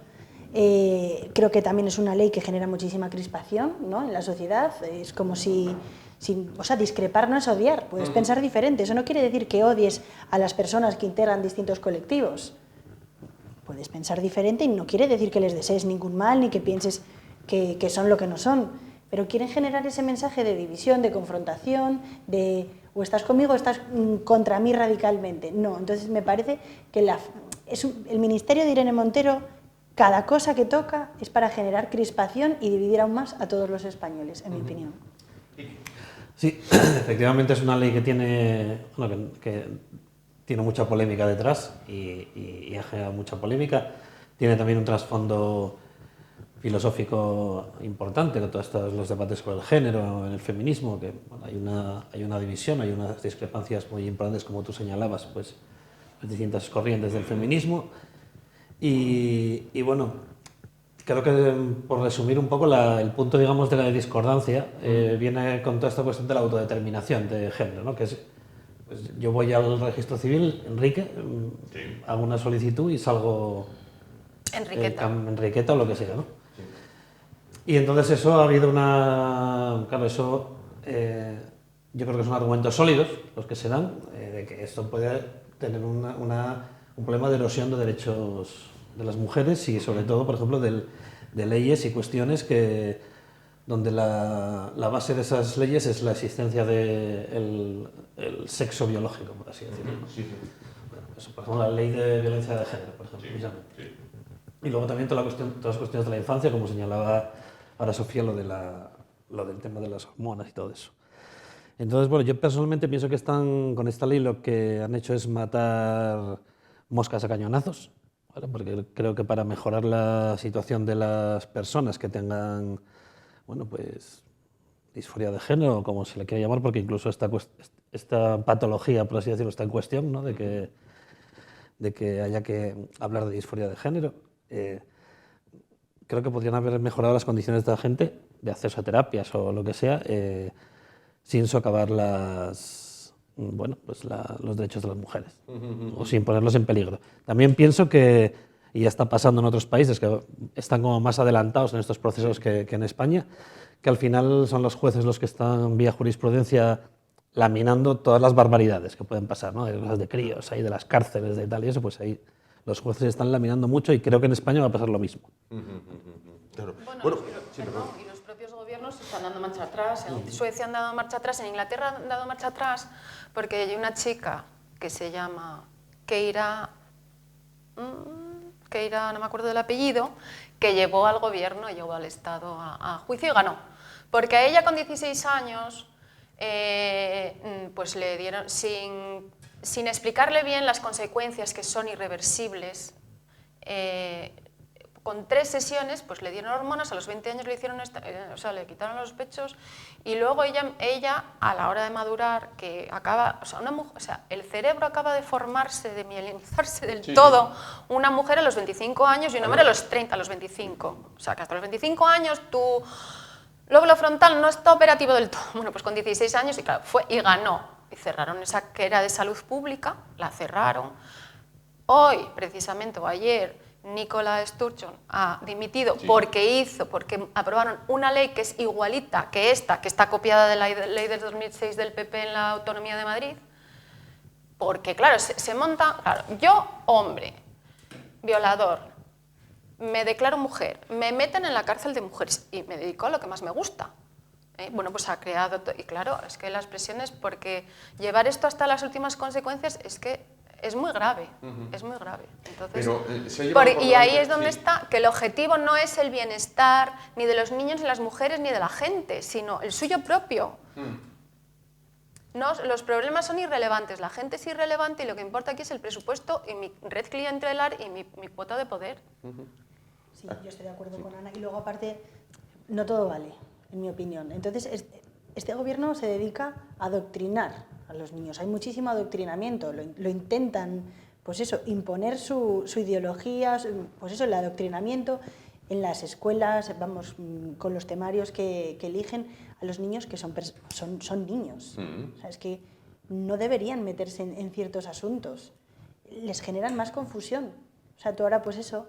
creo que también es una ley que genera muchísima crispación, ¿no?, en la sociedad. Es como o sea, discrepar no es odiar, puedes pensar diferente. Eso no quiere decir que odies a las personas que integran distintos colectivos. Puedes pensar diferente y no quiere decir que les desees ningún mal ni que pienses que son lo que no son. Pero quieren generar ese mensaje de división, de confrontación, de o estás conmigo o estás contra mí radicalmente. No, entonces me parece que el ministerio de Irene Montero, cada cosa que toca es para generar crispación y dividir aún más a todos los españoles, en mi opinión. Sí, efectivamente es una ley que tiene, que tiene mucha polémica detrás y ha generado mucha polémica. Tiene también un trasfondo filosófico importante, con todos los debates sobre el género, el feminismo, que bueno, hay una división, hay unas discrepancias muy importantes, como tú señalabas, pues las distintas corrientes del feminismo. Y bueno, creo que por resumir un poco el punto, digamos, de la discordancia, viene con toda esta cuestión de la autodeterminación de género, ¿no? Que es, pues, yo voy al registro civil, Enrique, hago una solicitud y salgo Enriqueta o lo que sea, ¿no? Y entonces eso ha habido claro, eso yo creo que son argumentos sólidos los que se dan, de que esto puede tener un problema de erosión de derechos de las mujeres y sobre todo, por ejemplo, de leyes y cuestiones donde la base de esas leyes es la existencia del sexo biológico, por así decirlo. Bueno, eso, por ejemplo, la ley de violencia de género, por ejemplo. Y luego también todas las cuestiones de la infancia, como señalaba ahora Sofía, lo del tema de las hormonas y todo eso. Entonces, bueno, yo personalmente pienso que con esta ley lo que han hecho es matar moscas a cañonazos, ¿vale? Porque creo que para mejorar la situación de las personas que tengan, bueno, pues disforia de género, o como se le quiera llamar, porque incluso esta patología, por así decirlo, está en cuestión, ¿no? De de que haya que hablar de disforia de género. Creo que podrían haber mejorado las condiciones de la gente de acceso a terapias o lo que sea, sin socavar los derechos de las mujeres o sin ponerlos en peligro. También pienso que, y ya está pasando en otros países que están como más adelantados en estos procesos que en España, que al final son los jueces los que están vía jurisprudencia laminando todas las barbaridades que pueden pasar, ¿no? Las de críos, ahí de las cárceles de tal y eso, pues ahí los jueces están laminando mucho y creo que en España va a pasar lo mismo. Bueno, y los propios gobiernos están dando marcha atrás. En Suecia han dado marcha atrás, en Inglaterra han dado marcha atrás, porque hay una chica que se llama Keira, no me acuerdo del apellido, que llevó al gobierno, llevó al Estado a juicio y ganó. Porque a ella con 16 años, pues le dieron, sin explicarle bien las consecuencias que son irreversibles, con 3 sesiones pues le dieron hormonas, a los 20 años le hicieron le quitaron los pechos y luego ella a la hora de madurar, que acaba, el cerebro acaba de formarse, de mielinizarse del todo, una mujer a los 25 años y un hombre a los 30, a los 25. O sea, que hasta los 25 años tu lóbulo frontal no está operativo del todo. Bueno, pues con 16 años y claro, fue y ganó. Y cerraron esa que era de salud pública, la cerraron. Hoy, precisamente, o ayer, Nicola Sturgeon ha dimitido porque aprobaron una ley que es igualita que esta, que está copiada de la ley del 2006 del PP en la Autonomía de Madrid, porque claro, se monta, claro, yo, hombre, violador, me declaro mujer, me meten en la cárcel de mujeres y me dedico a lo que más me gusta. Bueno, pues ha creado, y claro, es que las presiones, porque llevar esto hasta las últimas consecuencias es que es muy grave, es muy grave. Entonces, y ahí es donde está, que el objetivo no es el bienestar ni de los niños, ni de las mujeres, ni de la gente, sino el suyo propio. No, los problemas son irrelevantes, la gente es irrelevante y lo que importa aquí es el presupuesto y mi red clientelar y mi cuota de poder. Sí, yo estoy de acuerdo con Ana. Y luego, aparte, no todo vale, en mi opinión. Entonces, este gobierno se dedica a adoctrinar a los niños. Hay muchísimo adoctrinamiento. Lo intentan, pues eso, imponer su ideología, pues eso, el adoctrinamiento en las escuelas, vamos, con los temarios que eligen a los niños que son niños. O sea, es que no deberían meterse en ciertos asuntos. Les generan más confusión. O sea, tú ahora, pues eso,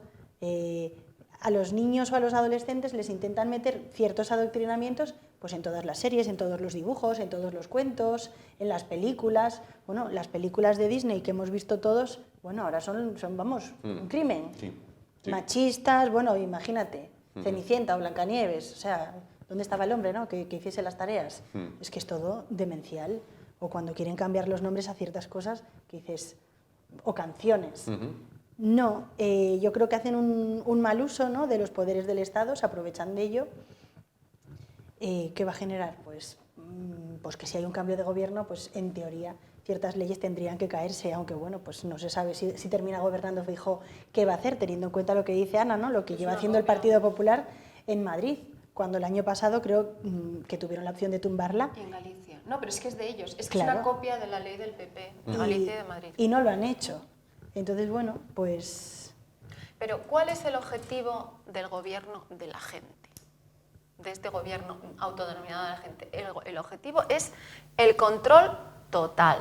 a los niños o a los adolescentes les intentan meter ciertos adoctrinamientos pues en todas las series, en todos los dibujos, en todos los cuentos, en las películas. Bueno, las películas de Disney que hemos visto todos, bueno, ahora son vamos, un crimen. Machistas, bueno, imagínate, Cenicienta o Blancanieves, o sea, ¿dónde estaba el hombre, no? Que hiciese las tareas. Es que es todo demencial. O cuando quieren cambiar los nombres a ciertas cosas que dices, o canciones. No, yo creo que hacen un mal uso, ¿no?, de los poderes del Estado, se aprovechan de ello. ¿Qué va a generar? Pues que si hay un cambio de gobierno, pues en teoría ciertas leyes tendrían que caerse, aunque bueno, pues no se sabe si termina gobernando Feijóo, qué va a hacer, teniendo en cuenta lo que dice Ana, ¿no?, lo que lleva haciendo el Partido Popular en Madrid, cuando el año pasado creo que tuvieron la opción de tumbarla. En Galicia. No, pero es que es de ellos, es que es una copia de la ley del PP, de Galicia y de Madrid. Y no lo han hecho. Entonces, bueno, pues... Pero, ¿cuál es el objetivo del gobierno de la gente? De este gobierno autodenominado de la gente. El objetivo es el control total.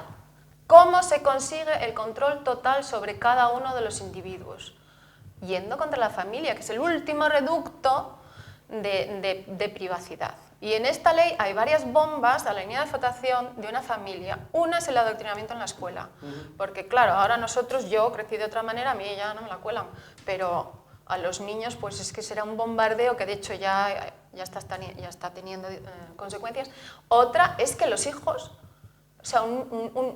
¿Cómo se consigue el control total sobre cada uno de los individuos? Yendo contra la familia, que es el último reducto de privacidad. Y en esta ley hay varias bombas a la línea de flotación de una familia. Una es el adoctrinamiento en la escuela. Porque claro, ahora yo crecí de otra manera, a mí ya no me la cuelan. Pero a los niños pues es que será un bombardeo que de hecho ya está teniendo consecuencias. Otra es que los hijos, o sea,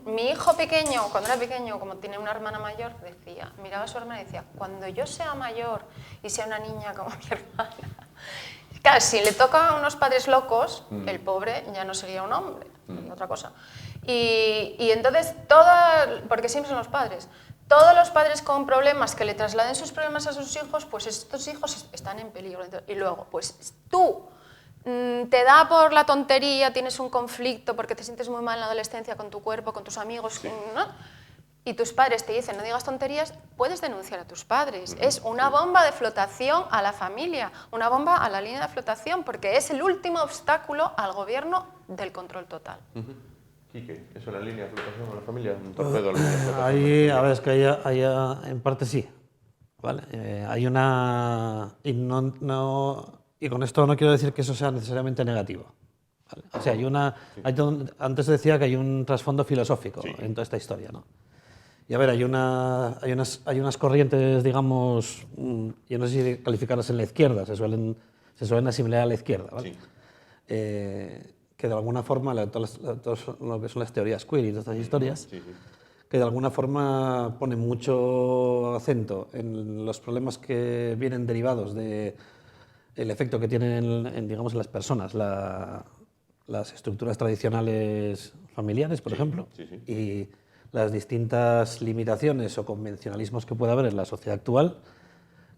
mi hijo pequeño, cuando era pequeño, como tiene una hermana mayor, decía, miraba a su hermana y decía, cuando yo sea mayor y sea una niña como mi hermana... Claro, si le toca a unos padres locos, el pobre ya no sería un hombre, otra cosa. Y entonces, porque siempre son los padres, todos los padres con problemas que le trasladen sus problemas a sus hijos, pues estos hijos están en peligro. Y luego, pues tú te da por la tontería, tienes un conflicto porque te sientes muy mal en la adolescencia con tu cuerpo, con tus amigos, ¿no? y tus padres te dicen no digas tonterías, puedes denunciar a tus padres. Es una bomba de flotación a la familia, una bomba a la línea de flotación, porque es el último obstáculo al gobierno del control total. Quique, ¿eso es la línea de flotación a la familia? ¿Un torpedo a la línea de flotación? Ahí, a ver, es que en parte sí. ¿Vale? Hay una... Y con esto no quiero decir que eso sea necesariamente negativo. ¿Vale? O sea, antes decía que hay un trasfondo filosófico en toda esta historia, ¿no? Y a ver, hay unas corrientes, digamos, yo no sé si calificarlas en la izquierda, se suelen asimilar a la izquierda, ¿vale? Que de alguna forma, todo lo que son las teorías queer y todas estas historias, que de alguna forma ponen mucho acento en los problemas que vienen derivados del efecto que tienen digamos, en las personas, las estructuras tradicionales familiares, por ejemplo, y las distintas limitaciones o convencionalismos que puede haber en la sociedad actual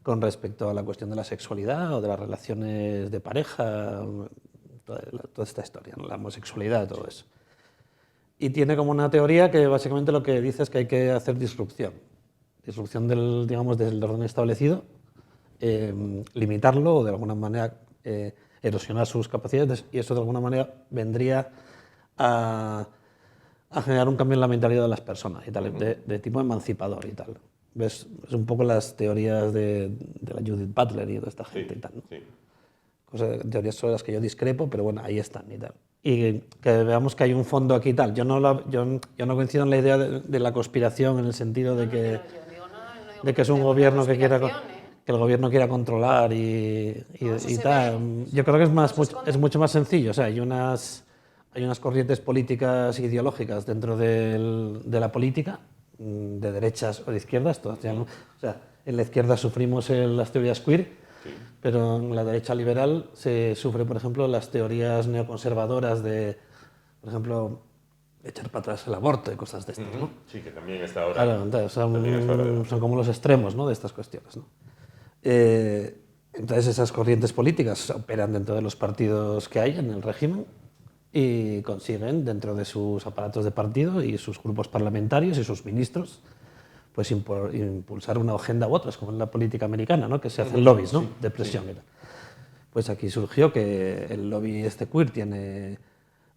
con respecto a la cuestión de la sexualidad o de las relaciones de pareja, toda esta historia, ¿no? La homosexualidad, todo eso. Y tiene como una teoría que básicamente lo que dice es que hay que hacer disrupción del, digamos, del orden establecido, limitarlo o de alguna manera erosionar sus capacidades, y eso de alguna manera vendría a generar un cambio en la mentalidad de las personas y tal, de tipo emancipador y tal. ¿Ves? Es un poco las teorías de la Judith Butler y de esta gente y tal, ¿no? Teorías sobre las que yo discrepo, pero bueno, ahí están y tal. Y que veamos que hay un fondo aquí y tal. Yo no coincido en la idea de la conspiración en el sentido de que es un gobierno que el gobierno quiera controlar y tal. Yo creo que es mucho más sencillo. O sea, hay unas corrientes políticas ideológicas dentro de la política, de derechas o de izquierdas. O sea, en la izquierda sufrimos las teorías queer, pero en la derecha liberal se sufre, por ejemplo, las teorías neoconservadoras de, por ejemplo, echar para atrás el aborto y cosas de estas, ¿no? Sí, que también está ahora. Claro, entonces son como los extremos, ¿no?, de estas cuestiones, ¿no? Entonces esas corrientes políticas operan dentro de los partidos que hay en el régimen y consiguen, dentro de sus aparatos de partido y sus grupos parlamentarios y sus ministros, pues impulsar una agenda u otra, como en la política americana, ¿no?, que se hacen lobbies, ¿no?, de presión. Pues aquí surgió que el lobby queer tiene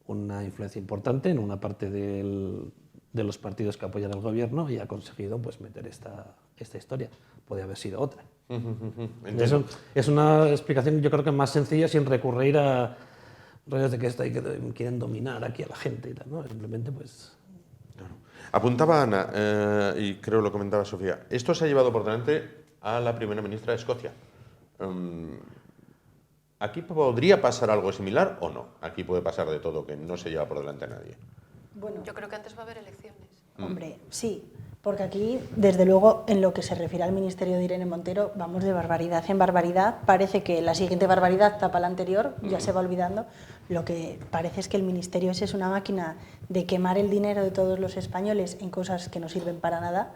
una influencia importante en una parte de los partidos que apoyan al gobierno y ha conseguido, pues, meter esta historia. Podría haber sido otra. Es una explicación, yo creo que más sencilla, sin recurrir a rollos de que quieren dominar aquí a la gente y tal, ¿no? Simplemente, pues... Claro. Apuntaba Ana, y creo lo comentaba Sofía, esto se ha llevado por delante a la primera ministra de Escocia. ¿Aquí podría pasar algo similar o no? Aquí puede pasar de todo, que no se lleva por delante a nadie. Bueno, yo creo que antes va a haber elecciones. Hombre, sí, porque aquí, desde luego, en lo que se refiere al ministerio de Irene Montero, vamos de barbaridad en barbaridad. Parece que la siguiente barbaridad tapa la anterior, ya se va olvidando. Lo que parece es que el ministerio ese es una máquina de quemar el dinero de todos los españoles en cosas que no sirven para nada,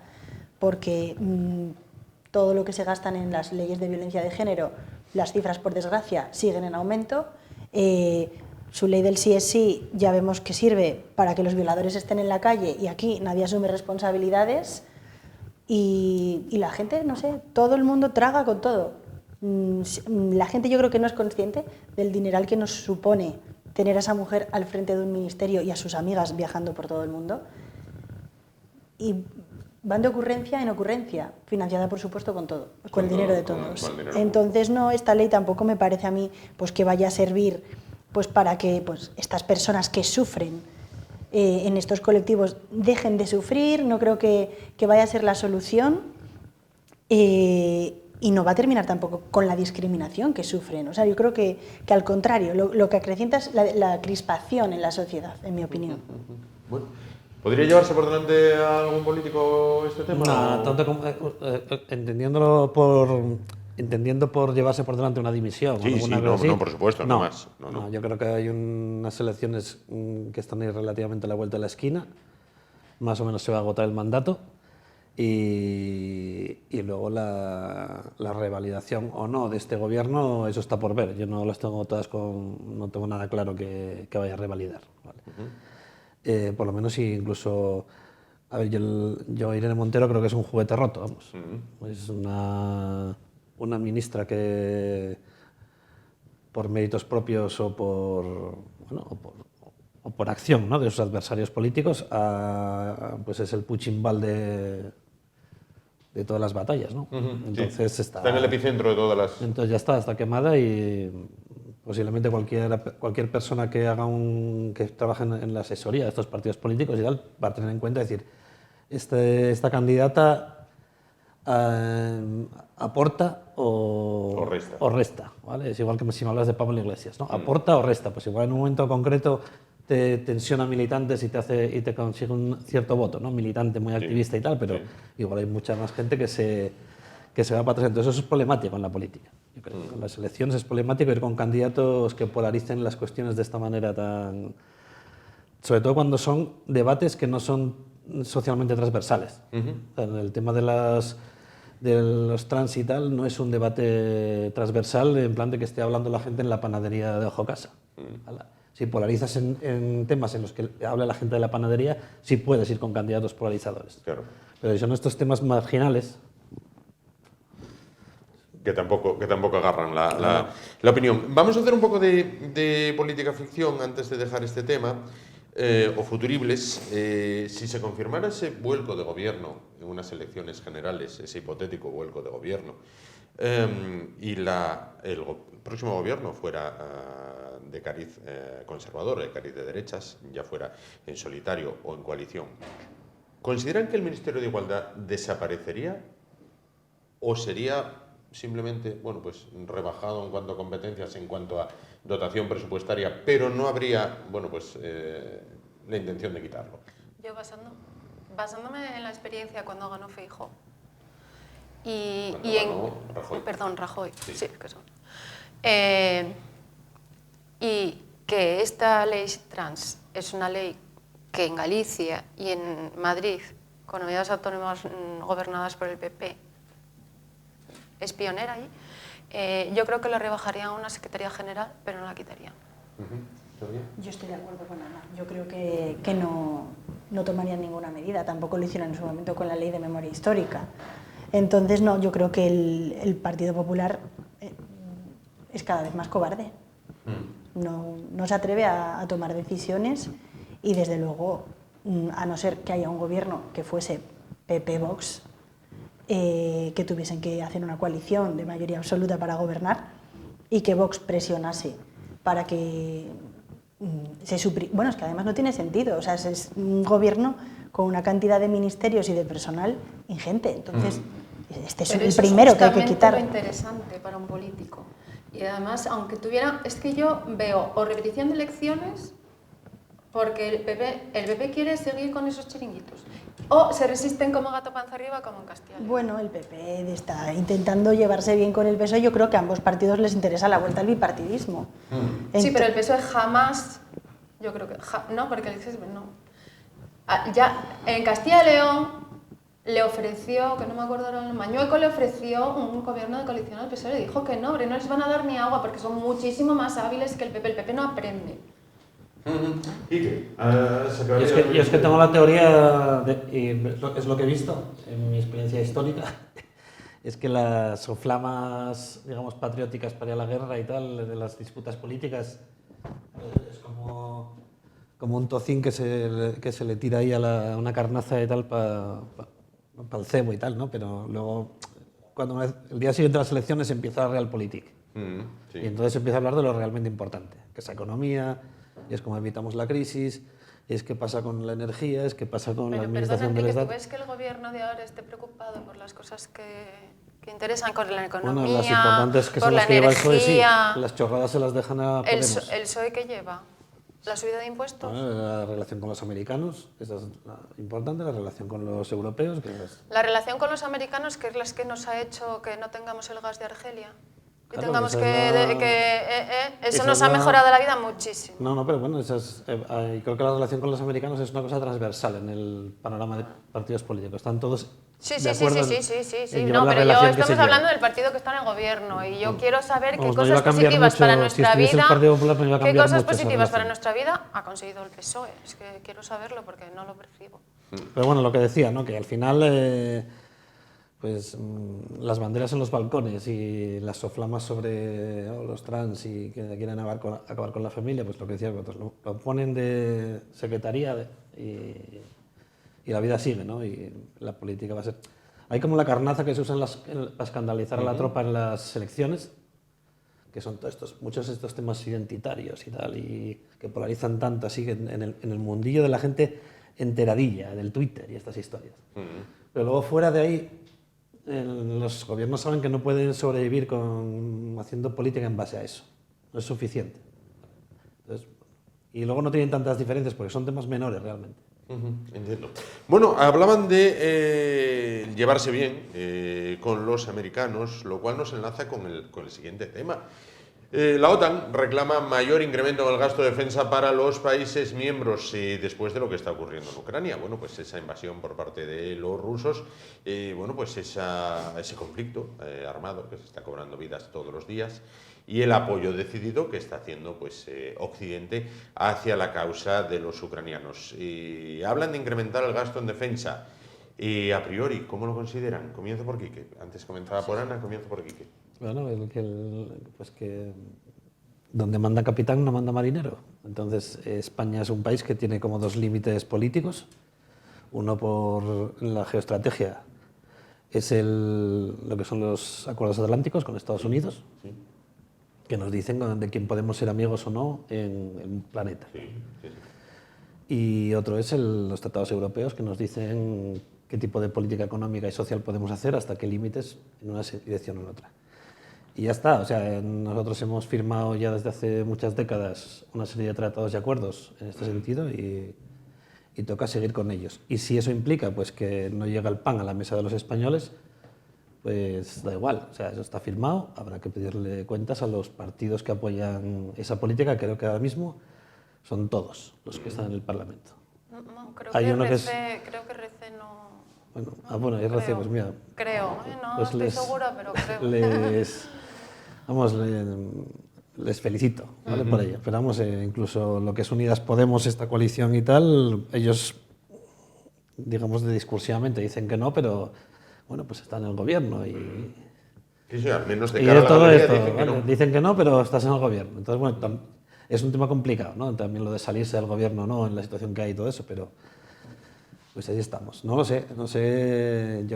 porque todo lo que se gastan en las leyes de violencia de género, las cifras, por desgracia, siguen en aumento. Su ley del sí es sí ya vemos que sirve para que los violadores estén en la calle y aquí nadie asume responsabilidades y la gente, no sé, todo el mundo traga con todo. La gente, yo creo que no es consciente del dineral que nos supone tener a esa mujer al frente de un ministerio y a sus amigas viajando por todo el mundo. Y van de ocurrencia en ocurrencia, financiada por supuesto con todo, con el dinero de todos. Entonces no, esta ley tampoco me parece a mí pues que vaya a servir pues para que pues estas personas que sufren en estos colectivos dejen de sufrir. No creo que vaya a ser la solución y no va a terminar tampoco con la discriminación que sufren. O sea, yo creo que al contrario, lo que acrecienta es la crispación en la sociedad, en mi opinión. Bueno, ¿podría llevarse por delante a algún político este tema? No, tanto como, entendiendo por llevarse por delante una dimisión. Sí, sí, no, por supuesto, no más. No, yo creo que hay unas elecciones que están ahí relativamente a la vuelta de la esquina. Más o menos se va a agotar el mandato. Y luego la revalidación o no de este gobierno, eso está por ver. Yo no las tengo todas no tengo nada claro que vaya a revalidar. ¿Vale? Por lo menos incluso A ver, yo Irene Montero creo que es un juguete roto, vamos. Es una ministra que por méritos propios o por acción, ¿no?, de sus adversarios políticos, pues es el punching ball de todas las batallas, ¿no? Entonces sí, está en el epicentro de todas las... Entonces ya está quemada y posiblemente cualquier persona que que trabaje en la asesoría de estos partidos políticos y tal va a tener en cuenta decir, esta candidata aporta o resta, ¿vale? Es igual que si me hablas de Pablo Iglesias, ¿no? Aporta o resta, pues igual en un momento concreto te tensiona militantes y te consigue un cierto voto, ¿no? Militante muy activista y tal, pero igual hay mucha más gente que se va para atrás. Entonces eso es problemático en la política. Yo creo que en las elecciones es problemático ir con candidatos que polaricen las cuestiones de esta manera tan... Sobre todo cuando son debates que no son socialmente transversales. O sea, en el tema de los trans y tal no es un debate transversal en plan de que esté hablando la gente en la panadería de Ojo Casa. Si polarizas en temas en los que habla la gente de la panadería, sí puedes ir con candidatos polarizadores. Claro. Pero si son estos temas marginales... Que tampoco agarran la opinión. Vamos a hacer un poco de política ficción antes de dejar este tema, o futuribles. Si se confirmara ese vuelco de gobierno en unas elecciones generales, ese hipotético vuelco de gobierno, y el próximo gobierno fuera de cariz conservador, de cariz de derechas, ya fuera en solitario o en coalición, ¿consideran que el Ministerio de Igualdad desaparecería o sería simplemente, bueno, pues rebajado en cuanto a competencias, en cuanto a dotación presupuestaria, pero no habría, bueno, pues la intención de quitarlo? Yo basándome en la experiencia cuando ganó Feijóo Rajoy, sí, que son. Y que esta ley trans es una ley que en Galicia y en Madrid, comunidades autónomas gobernadas por el PP, es pionera ahí, yo creo que lo rebajarían a una Secretaría General, pero no la quitarían. Yo estoy de acuerdo con Ana. Yo creo que no tomarían ninguna medida. Tampoco lo hicieron en su momento con la Ley de Memoria Histórica. Entonces, no, yo creo que el Partido Popular es cada vez más cobarde. No se atreve a tomar decisiones y, desde luego, a no ser que haya un gobierno que fuese PP-Vox, que tuviesen que hacer una coalición de mayoría absoluta para gobernar y que Vox presionase para que bueno, es que además no tiene sentido, o sea, es un gobierno con una cantidad de ministerios y de personal ingente, entonces este es el primero que hay que quitar. Pero eso es justamente lo interesante para un político. Y además, aunque tuviera, es que yo veo o repetición de elecciones, porque el PP quiere seguir con esos chiringuitos, o se resisten como gato panza arriba, como en Castilla. Bueno, el PP está intentando llevarse bien con el PSOE. Yo creo que a ambos partidos les interesa la vuelta al bipartidismo. Sí, pero el PSOE jamás, yo creo que no, porque el PSOE no. Ya en Castilla y León le ofreció, que no me acuerdo ahora, Mañueco le ofreció un gobierno de coalición al PSOE, le dijo que no les van a dar ni agua porque son muchísimo más hábiles que el PP no aprende. Yo es que tengo la teoría, y es lo que he visto en mi experiencia histórica, es que las soflamas, digamos, patrióticas para ir a la guerra y tal, de las disputas políticas, es como un tocín que se le tira ahí a una carnaza y tal para el cebo y tal, ¿no? Pero luego, el día siguiente de las elecciones empieza la Realpolitik. Y entonces se empieza a hablar de lo realmente importante, que es economía, y es cómo evitamos la crisis, es qué pasa con la energía, es qué pasa con la administración del Estado. ¿Tú ves que el gobierno de ahora esté preocupado por las cosas que interesan con la economía, bueno, las importantes que por son la las que energía? Lleva el PSOE, sí, las chorradas se las dejan a Podemos. ¿El PSOE qué lleva? ¿La subida de impuestos? Bueno, la relación con los americanos, esa es importante, la relación con los europeos. La relación con los americanos, que es la que nos ha hecho que no tengamos el gas de Argelia. Y claro, tengamos eso nos ha mejorado la vida muchísimo. No, pero bueno, creo que la relación con los americanos es una cosa transversal en el panorama de partidos políticos. Están todos Sí, de sí, sí, acuerdo sí, en- sí, sí, sí. en llevar No, la pero yo relación que se estamos lleva. hablando del partido que está en el gobierno y yo quiero saber qué Vamos, no iba cosas a cambiar positivas mucho, para si nuestra estuviese el vida, Partido Popular, pues no iba a qué cambiar cosas mucho esa positivas para relación. nuestra vida ha conseguido el PSOE. Es que quiero saberlo porque no lo percibo. Pero bueno, lo que decía, ¿no? Que al final, las banderas en los balcones y las soflamas sobre los trans y que quieren acabar con la familia, pues lo que decía, pues lo ponen de secretaría y la vida sigue, ¿no? Y la política va a ser... Hay como la carnaza que se usa para escandalizar a la tropa en las elecciones, que son muchos de estos temas identitarios y tal, y que polarizan tanto así en el mundillo de la gente enteradilla, del Twitter y estas historias. Pero luego fuera de ahí, los gobiernos saben que no pueden sobrevivir haciendo política en base a eso. No es suficiente. Entonces, y luego no tienen tantas diferencias porque son temas menores realmente. Entiendo. Bueno, hablaban de llevarse bien con los americanos, lo cual nos enlaza con el siguiente tema. La OTAN reclama mayor incremento en el gasto de defensa para los países miembros después de lo que está ocurriendo en Ucrania. Bueno, pues esa invasión por parte de los rusos, bueno, pues ese conflicto armado que se está cobrando vidas todos los días y el apoyo decidido que está haciendo pues Occidente hacia la causa de los ucranianos. Hablan de incrementar el gasto en defensa. A priori, ¿cómo lo consideran? Comienzo por Quique. Antes comenzaba por Ana, comienzo por Quique. Bueno, pues que donde manda capitán no manda marinero. Entonces, España es un país que tiene como dos límites políticos. Uno por la geoestrategia, es lo que son los acuerdos atlánticos con Estados Unidos, que nos dicen de quién podemos ser amigos o no en el planeta. Y otro es los tratados europeos, que nos dicen qué tipo de política económica y social podemos hacer, hasta qué límites en una dirección o en otra. Y ya está, o sea, nosotros hemos firmado ya desde hace muchas décadas una serie de tratados y acuerdos en este sentido y toca seguir con ellos. Y si eso implica pues que no llega el pan a la mesa de los españoles, pues da igual, o sea, eso está firmado, habrá que pedirle cuentas a los partidos que apoyan esa política, creo que ahora mismo son todos los que están en el Parlamento. No, creo Hay que uno RC no... Bueno, RC, pues mira. Creo, no pues estoy segura, pero creo. Les felicito, ¿vale? Por ello. Pero vamos, incluso lo que es Unidas Podemos, esta coalición y tal, ellos, digamos, discursivamente dicen que no, pero bueno, pues están en el gobierno y... Sí, al menos de y cara a la todo galería esto, dicen que no. dicen que no, pero estás en el gobierno. Entonces, bueno, es un tema complicado, ¿no? También lo de salirse del gobierno, ¿no? En la situación que hay y todo eso, pero... Pues ahí estamos. No lo sé, no sé. El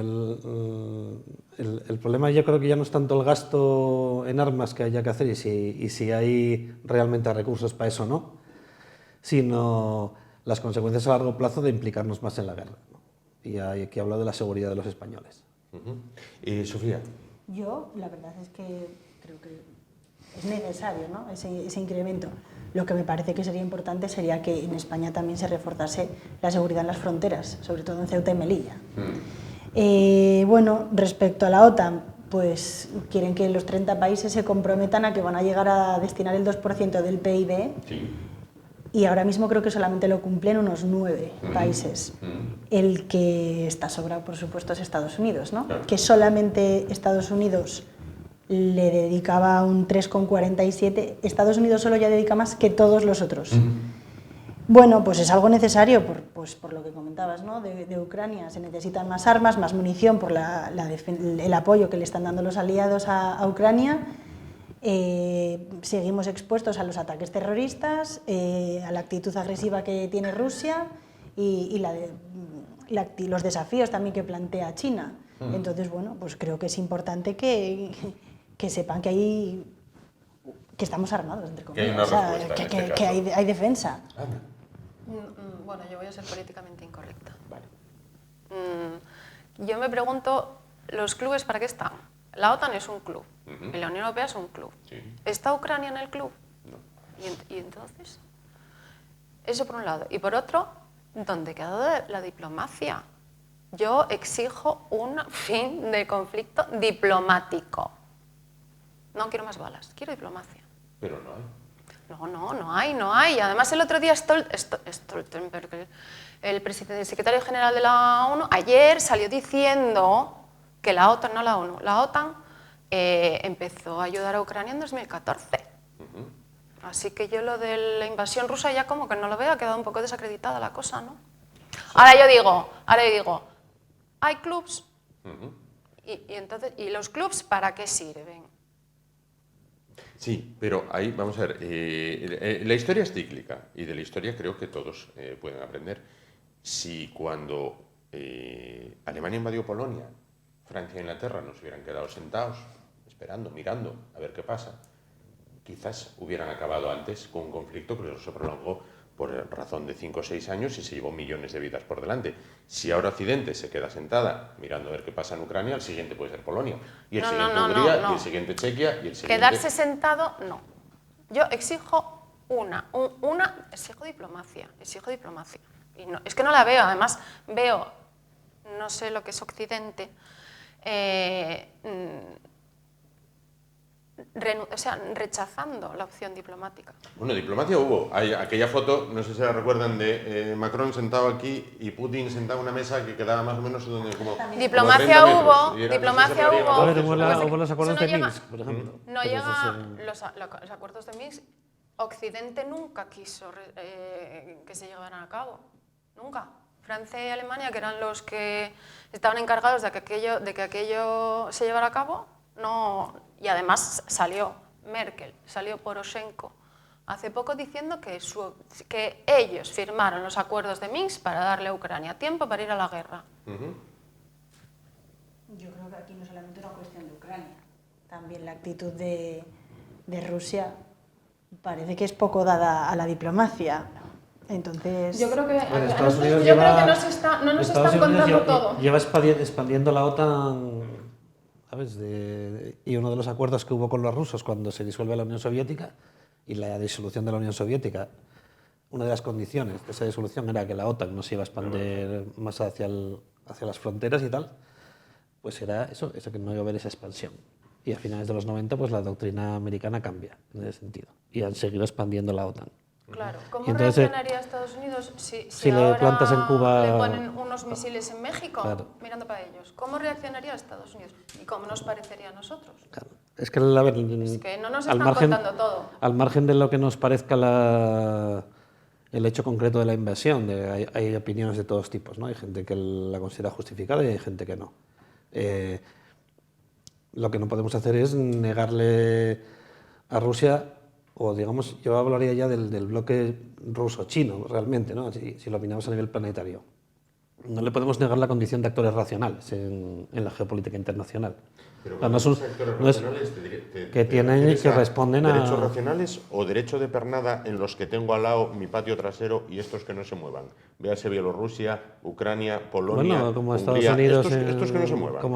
problema yo creo que ya no es tanto el gasto en armas que haya que hacer y si hay realmente recursos para eso o no, sino las consecuencias a largo plazo de implicarnos más en la guerra. Y aquí hablo de la seguridad de los españoles. Y Sofía. Yo, la verdad es que creo que es necesario, ¿no? ese incremento. Lo que me parece que sería importante sería que en España también se reforzase la seguridad en las fronteras, sobre todo en Ceuta y Melilla. Bueno, respecto a la OTAN, pues quieren que los 30 países se comprometan a que van a llegar a destinar el 2% del PIB. Sí. Y ahora mismo creo que solamente lo cumplen unos 9 países. El que está sobrado, por supuesto, es Estados Unidos, ¿no? Claro. Que solamente Estados Unidos le dedicaba un 3,47, Estados Unidos solo ya dedica más que todos los otros. Bueno, pues es algo necesario por lo que comentabas, ¿no? De Ucrania. Se necesitan más armas, más munición por el apoyo que le están dando los aliados a Ucrania. Seguimos expuestos a los ataques terroristas, a la actitud agresiva que tiene Rusia y los desafíos también que plantea China. Entonces, bueno, pues creo que es importante que sepan que estamos armados, entre comillas, que hay defensa. Bueno, yo voy a ser políticamente incorrecta. Yo me pregunto, ¿los clubes para qué están? La OTAN es un club, y la Unión Europea es un club. Sí. ¿Está Ucrania en el club? No. ¿Y entonces? Eso por un lado. Y por otro, ¿dónde queda la diplomacia? Yo exijo un fin del conflicto diplomático. No quiero más balas, quiero diplomacia. Pero no hay. No hay. Además, el otro día Stoltenberg, el secretario general de la ONU, ayer salió diciendo que la OTAN, no la ONU, la OTAN empezó a ayudar a Ucrania en 2014. Así que yo lo de la invasión rusa ya como que no lo veo, ha quedado un poco desacreditada la cosa, ¿no? Ahora yo digo, hay clubs, ¿y los clubs para qué sirven? Sí, pero ahí vamos a ver, la historia es cíclica y de la historia creo que todos pueden aprender. Si cuando Alemania invadió Polonia, Francia e Inglaterra nos hubieran quedado sentados, esperando, mirando, a ver qué pasa, quizás hubieran acabado antes con un conflicto que se prolongó por razón de 5 o 6 años y se llevó millones de vidas por delante. Si ahora Occidente se queda sentada mirando a ver qué pasa en Ucrania, el siguiente puede ser Polonia, y el siguiente Hungría, y el siguiente Chequia, y el siguiente... Quedarse sentado, no. Yo exijo exijo diplomacia. Y no, es que no la veo, además veo, no sé lo que es Occidente, rechazando la opción diplomática. Bueno, diplomacia hubo. Hay aquella foto, no sé si la recuerdan, de Macron sentado aquí y Putin sentado en una mesa que quedaba más o menos donde como... Diplomacia hubo. A ver, hubo los acuerdos de Minsk, por ejemplo. No llegan los acuerdos de Minsk. Occidente nunca quiso que se llevaran a cabo. Nunca. Francia y Alemania, que eran los que estaban encargados de que aquello se llevara a cabo, no. Y además salió Merkel, salió Poroshenko hace poco diciendo que ellos firmaron los acuerdos de Minsk para darle a Ucrania tiempo para ir a la guerra. Yo creo que aquí no solamente es una cuestión de Ucrania, también la actitud de Rusia parece que es poco dada a la diplomacia. Entonces, yo creo que, no nos están contando todo. Lleva expandiendo la OTAN, ¿sabes? Y uno de los acuerdos que hubo con los rusos cuando se disuelve la Unión Soviética y la disolución de la Unión Soviética, una de las condiciones de esa disolución era que la OTAN no se iba a expandir más hacia las fronteras y tal, pues era eso que no iba a haber esa expansión. Y a finales de los 90 pues la doctrina americana cambia en ese sentido y han seguido expandiendo la OTAN. Claro, ¿cómo entonces, reaccionaría Estados Unidos si le plantas en Cuba, le ponen unos misiles en México, claro, mirando para ellos? ¿Cómo reaccionaría Estados Unidos? ¿Y cómo nos parecería a nosotros? Claro. Es que, a ver, es que no nos están contando todo. Al margen de lo que nos parezca el hecho concreto de la invasión, hay opiniones de todos tipos, ¿no? Hay gente que la considera justificada y hay gente que no. Lo que no podemos hacer es negarle a Rusia, o digamos, yo hablaría ya del bloque ruso-chino, realmente, ¿no? Si lo opinamos a nivel planetario. No le podemos negar la condición de actores racionales en la geopolítica internacional. Pero no es actores racionales que responden a... ¿Derechos racionales o derecho de pernada en los que tengo al lado mi patio trasero y estos que no se muevan? Véase Bielorrusia, Ucrania, Polonia, bueno, como Hungría, Estados Unidos, estos que no se muevan,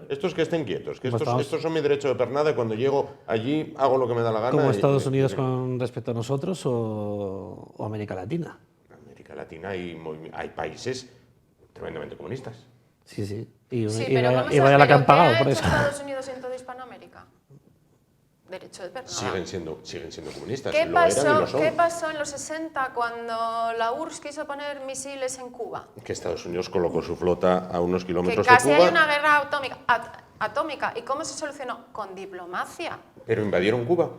estos que estén quietos, que estos son mi derecho de pernada y cuando llego allí hago lo que me da la gana. ¿Como Estados Unidos con respecto a nosotros o América Latina? En América Latina hay países tremendamente comunistas. Sí, sí. Pero vaya la que han pagado por eso. Estados Unidos en toda Hispanoamérica? Derecho de pernada. Siguen siendo comunistas. ¿Qué pasó en los 60 cuando la URSS quiso poner misiles en Cuba? Que Estados Unidos colocó su flota a unos kilómetros de Cuba. Que casi hay una guerra atómica. ¿Y cómo se solucionó? Con diplomacia. Pero invadieron Cuba.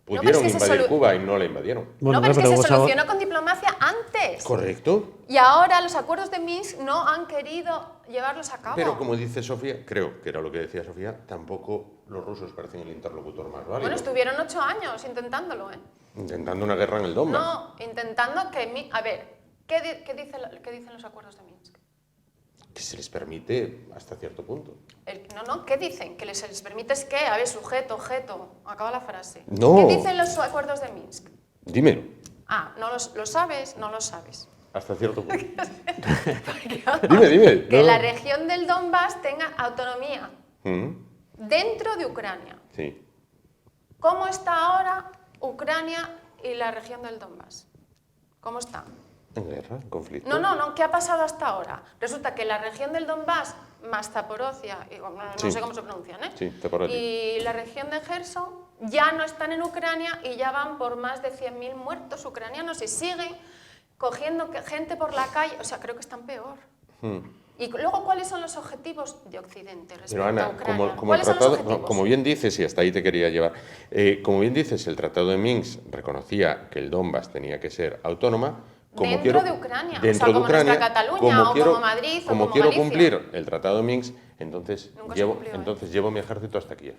Pudieron invadir Cuba y no la invadieron. Bueno, pero es que se solucionó con diplomacia antes. Correcto. Y ahora los acuerdos de Minsk no han querido llevarlos a cabo. Pero como dice Sofía, creo que era lo que decía Sofía, tampoco los rusos parecen el interlocutor más válido. Bueno, estuvieron 8 años intentándolo, ¿eh? Intentando una guerra en el Donbass. No, intentando que... A ver, ¿qué dicen los acuerdos de Minsk? Que se les permite hasta cierto punto. ¿Qué dicen? Que se les permite es que, a ver, sujeto, objeto, acaba la frase. No. ¿Qué dicen los acuerdos de Minsk? Dímelo. ¿No lo sabes? No lo sabes. Hasta cierto punto. Dime. Que la región del Donbass tenga autonomía dentro de Ucrania. Sí. ¿Cómo está ahora Ucrania y la región del Donbass? ¿Cómo está? En guerra, en conflicto. No, ¿qué ha pasado hasta ahora? Resulta que la región del Donbass, más Zaporozhia, no sé cómo se pronuncian, ¿eh? Sí, Zaporozhia. Y la región de Gerson ya no están en Ucrania y ya van por más de 100.000 muertos ucranianos y siguen cogiendo gente por la calle. O sea, creo que están peor. Y luego, ¿cuáles son los objetivos de Occidente respecto Pero Ana, a Ucrania? como el ¿Cuáles son los tratado, objetivos? como bien dices, y hasta ahí te quería llevar, como bien dices, el Tratado de Minsk reconocía que el Donbass tenía que ser autónoma. Dentro de Ucrania, dentro o sea, de como Ucrania, nuestra Cataluña, como Madrid, o como quiero Galicia. cumplir el Tratado de Minsk, entonces Nunca se llevo mi ejército hasta Kiev.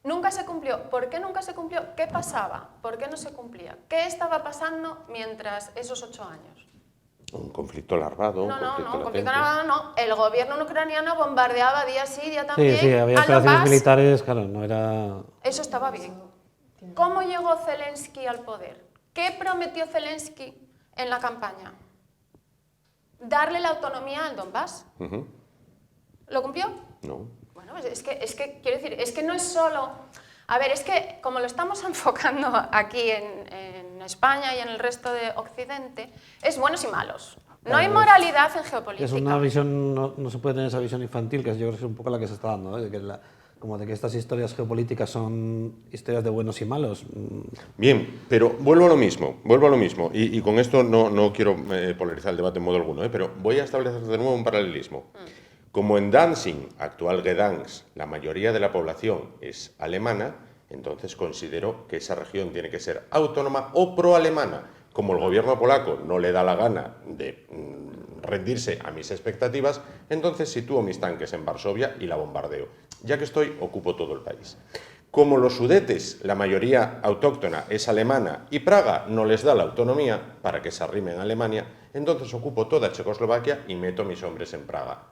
Nunca se cumplió. ¿Por qué nunca se cumplió? ¿Qué pasaba? ¿Por qué no se cumplía? ¿Qué estaba pasando mientras esos 8 años? Un conflicto larvado, un conflicto latente. No. El gobierno ucraniano bombardeaba día sí, día también. Sí, había al operaciones Donbass. militares, claro, no era... Eso estaba bien. ¿Cómo llegó Zelensky al poder? ¿Qué prometió Zelensky en la campaña? Darle la autonomía al Donbass. ¿Lo cumplió? No. Bueno, es que quiero decir, es que no es solo... A ver, es que como lo estamos enfocando aquí en España y en el resto de Occidente, es buenos y malos. No hay moralidad en geopolítica. Es una visión, no se puede tener esa visión infantil, que yo creo que es un poco la que se está dando, ¿eh? Como de que estas historias geopolíticas son historias de buenos y malos. Bien, pero vuelvo a lo mismo, y con esto no quiero polarizar el debate en modo alguno, pero voy a establecer de nuevo un paralelismo. Como en Danzig, actual Gdansk, la mayoría de la población es alemana, entonces considero que esa región tiene que ser autónoma o proalemana. Como el gobierno polaco no le da la gana de rendirse a mis expectativas, entonces sitúo mis tanques en Varsovia y la bombardeo. Ya que estoy, ocupo todo el país. Como los Sudetes, la mayoría autóctona es alemana y Praga no les da la autonomía para que se arrimen a Alemania, entonces ocupo toda Checoslovaquia y meto mis hombres en Praga.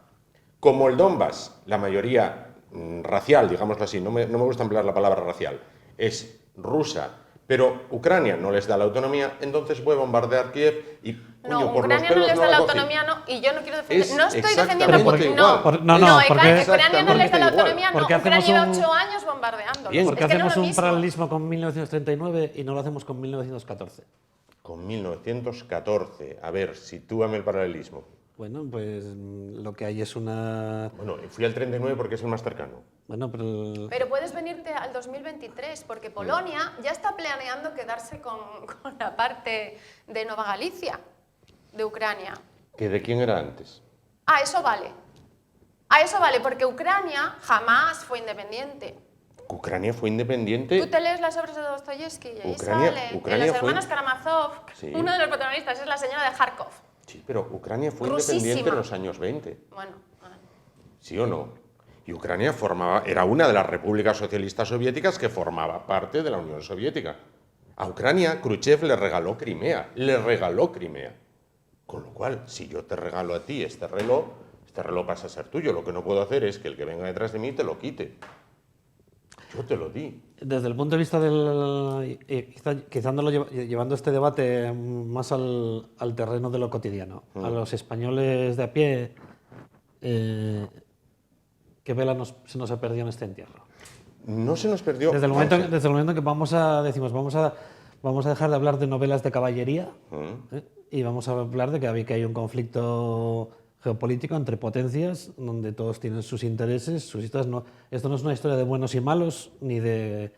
Como el Donbass, la mayoría racial, digámoslo así, no me gusta emplear la palabra racial, es rusa, pero Ucrania no les da la autonomía, entonces voy a bombardear Kiev y... No, por Ucrania los no pelos les da la lo cogí. autonomía, no, y yo no quiero defender... Es No estoy defendiendo... exactamente igual. Porque Ucrania no les da la autonomía, no. porque Ucrania hacemos lleva un- 8 años bombardeándolos. Bien. Porque Es que no es hacemos lo un mismo. paralelismo con 1939 y no lo hacemos con 1914. Con 1914. A ver, sitúame el paralelismo. Bueno, pues lo que hay es una... Bueno, fui al 39 porque es el más cercano. Bueno, pero... Pero puedes venirte al 2023, porque Polonia ya está planeando quedarse con la parte de Nueva Galicia, de Ucrania. ¿Que de quién era antes? Ah, eso vale. Ah, eso vale, porque Ucrania jamás fue independiente. ¿Ucrania fue independiente? Tú te lees las obras de Dostoyevsky y ahí Ucrania sale, en Las fue- hermanas Karamazov, Sí. uno de los protagonistas es la señora de Kharkov. Sí, pero Ucrania fue Rusísima. independiente en los años 20. Bueno, ¿Sí o no? Y Ucrania era una de las repúblicas socialistas soviéticas que formaba parte de la Unión Soviética. A Ucrania, Khrushchev le regaló Crimea. Con lo cual, si yo te regalo a ti este reloj pasa a ser tuyo. Lo que no puedo hacer es que el que venga detrás de mí te lo quite. Yo te lo di. Desde el punto de vista del... quizá llevando este debate más al terreno de lo cotidiano. A los españoles de a pie, ¿qué vela se nos ha perdido en este entierro? No se nos perdió... Desde el momento en que vamos a dejar de hablar de novelas de caballería y vamos a hablar de que hay un conflicto geopolítico entre potencias donde todos tienen sus intereses, sus historias. Esto no es una historia de buenos y malos, ni de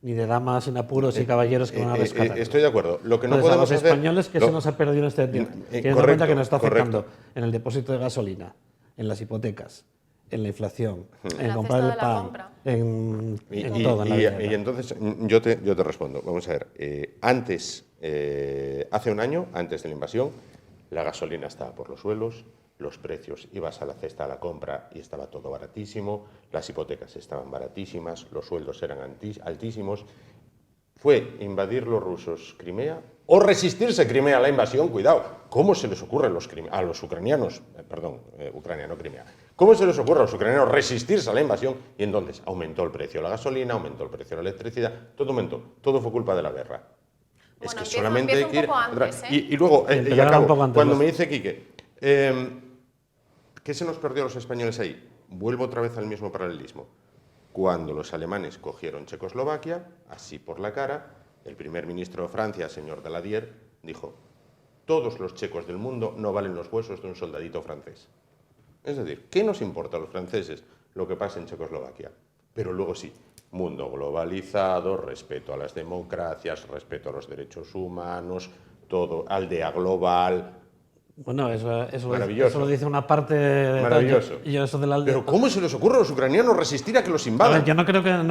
damas en apuros y caballeros que van a rescatar. Estoy de acuerdo. Lo que no Entonces, podemos a los hacer... españoles que se nos ha perdido en este tiempo, teniendo en cuenta que nos está afectando en el depósito de gasolina, en las hipotecas, en la inflación, en comprar el pan, en todo. En la vida. Y entonces yo te respondo. Vamos a ver. Hace un año, antes de la invasión, la gasolina estaba por los suelos, los precios, ibas a la cesta a la compra y estaba todo baratísimo, las hipotecas estaban baratísimas, los sueldos eran altísimos. Fue invadir los rusos Crimea o resistirse Crimea a la invasión. Cuidado, ¿cómo se les ocurre a los ucranianos, Ucrania, no Crimea, cómo se les ocurre a los ucranianos resistirse a la invasión? Y entonces aumentó el precio de la gasolina, aumentó el precio de la electricidad, todo aumentó, todo fue culpa de la guerra. Es que solamente hay que ir... Y luego, y acabo, cuando me dice Quique, ¿qué se nos perdió a los españoles ahí? Vuelvo otra vez al mismo paralelismo. Cuando los alemanes cogieron Checoslovaquia, así por la cara, el primer ministro de Francia, señor Daladier, dijo: todos los checos del mundo no valen los huesos de un soldadito francés. Es decir, ¿qué nos importa a los franceses lo que pasa en Checoslovaquia? Pero luego sí, mundo globalizado, respeto a las democracias, respeto a los derechos humanos, todo, aldea global. Bueno, eso Maravilloso. lo dice una parte... Maravilloso. Eso de la aldea. Pero ¿cómo se les ocurre a los ucranianos resistir a que los A invadan? ver, yo no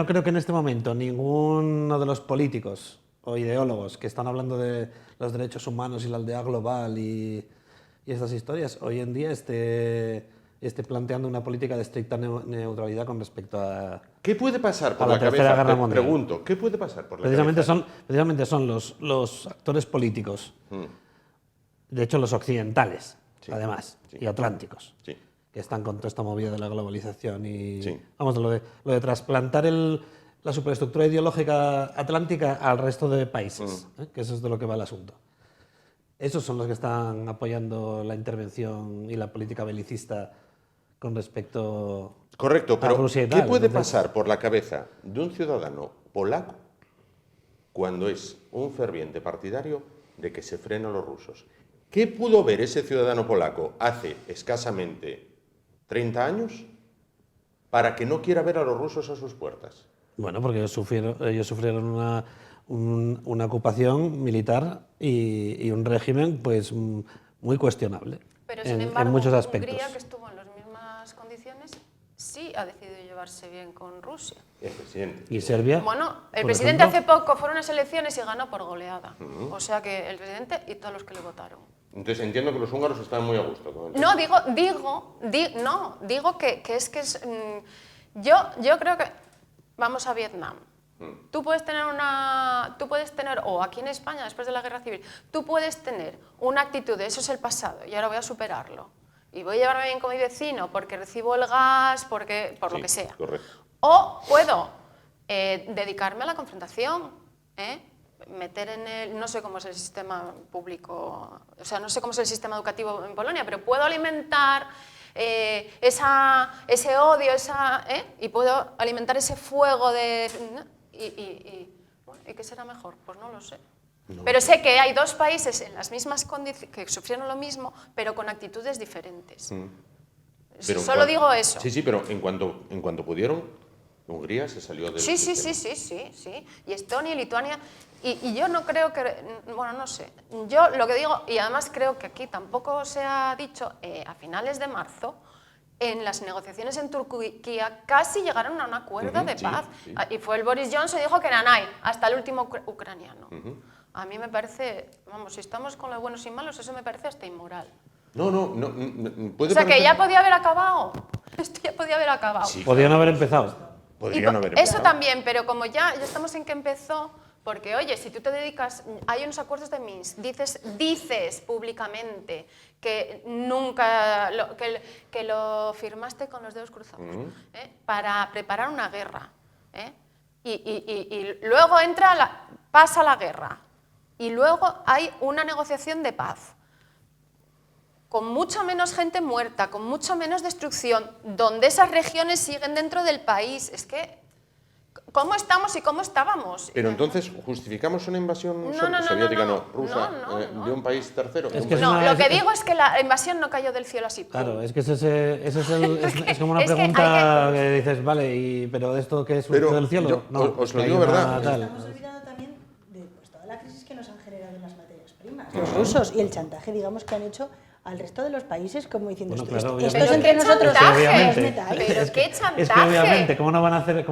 creo que en este momento ninguno de los políticos o ideólogos que están hablando de los derechos humanos y la aldea global y estas historias, hoy en día esté planteando una política de estricta neutralidad con respecto a... ¿Qué puede pasar por a la la Tercera cabeza? Guerra Mundial. Pregunto, ¿qué puede pasar por la Precisamente cabeza? son los actores políticos, de hecho los occidentales, Sí, además, sí. y atlánticos, Sí. que están con toda esta movida de la globalización y... Sí. Vamos, lo de trasplantar la superestructura ideológica atlántica al resto de países, que eso es de lo que va el asunto. Esos son los que están apoyando la intervención y la política belicista con respecto Correcto, a pero Rusia y ¿qué tal. puede Entonces, pasar por la cabeza de un ciudadano polaco cuando es un ferviente partidario de que se frenen los rusos? ¿Qué pudo ver ese ciudadano polaco hace escasamente 30 años para que no quiera ver a los rusos a sus puertas? Bueno, porque ellos sufrieron una ocupación militar y un régimen pues muy cuestionable Pero sin en embargo, muchos aspectos. Hungría, que estuvo en las mismas condiciones, sí ha decidido llevarse bien con Rusia. El presidente. ¿Y Serbia? Bueno, el por presidente ejemplo? hace poco fueron unas elecciones y ganó por goleada. O sea que el presidente y todos los que le votaron. Entonces entiendo que los húngaros están muy a gusto con el No, digo que yo creo que vamos a Vietnam. Tú puedes tener o aquí en España, después de la guerra civil, tú puedes tener una actitud de eso es el pasado y ahora voy a superarlo. Y voy a llevarme bien con mi vecino porque recibo el gas, por lo que sea. Correcto. O puedo dedicarme a la confrontación, meter no sé cómo es el sistema público, o sea, no sé cómo es el sistema educativo en Polonia, pero puedo alimentar ese odio, y puedo alimentar ese fuego de... ¿Y qué será mejor? Pues no lo sé. No. Pero sé que hay dos países en las mismas condiciones que sufrieron lo mismo, pero con actitudes diferentes. Pero solo digo eso. Sí, pero en cuanto pudieron, Hungría se salió del sistema. Sí. Y Estonia y Lituania. Y yo no creo que... Bueno, no sé. Yo lo que digo, y además creo que aquí tampoco se ha dicho, a finales de marzo, en las negociaciones en Turquía casi llegaron a un acuerdo de paz. Sí. Y fue el Boris Johnson y dijo que nanay, hasta el último ucraniano. A mí me parece, vamos, si estamos con los buenos y malos, eso me parece hasta inmoral. No. O sea, que ya podía haber acabado. Esto ya podía haber acabado. Sí, podían haber empezado. Podrían haber empezado. Eso también, pero como ya estamos en que empezó, porque oye, si tú te dedicas, hay unos acuerdos de Minsk, dices públicamente que nunca, que lo firmaste con los dedos cruzados, para preparar una guerra, y luego pasa la guerra, y luego hay una negociación de paz, con mucha menos gente muerta, con mucha menos destrucción, donde esas regiones siguen dentro del país. Es que, ¿cómo estamos y cómo estábamos? Pero entonces, ¿justificamos una invasión soviética, rusa, de un país tercero? Lo que digo es que la invasión no cayó del cielo así. Claro, es que es como una pregunta que dices, vale, pero ¿esto qué es del cielo? Os lo digo verdad. Estamos olvidando también de toda la crisis que nos han generado en las materias primas, los rusos, y el chantaje, digamos, que han hecho al resto de los países, como diciendo, claro, esto es entre nosotros. Pero qué chantaje. Es que obviamente, ¿cómo no van a hacer?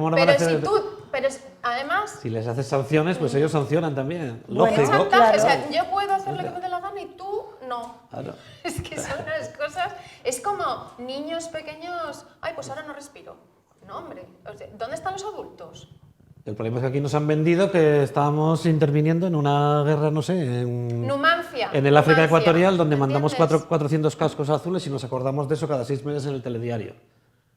Pero además... Si les haces sanciones, pues ellos sancionan también. Bueno, lógico. Chantaje, claro. O sea, yo puedo hacer lo que me dé la gana y tú no. Claro. Es que son unas cosas... Es como niños pequeños... Ay, pues ahora no respiro. No, hombre. O sea, ¿dónde están los adultos? El problema es que aquí nos han vendido que estábamos interviniendo en una guerra, no sé, Numancia. En el África ecuatorial, donde mandamos 400 cascos azules y nos acordamos de eso cada 6 meses en el telediario.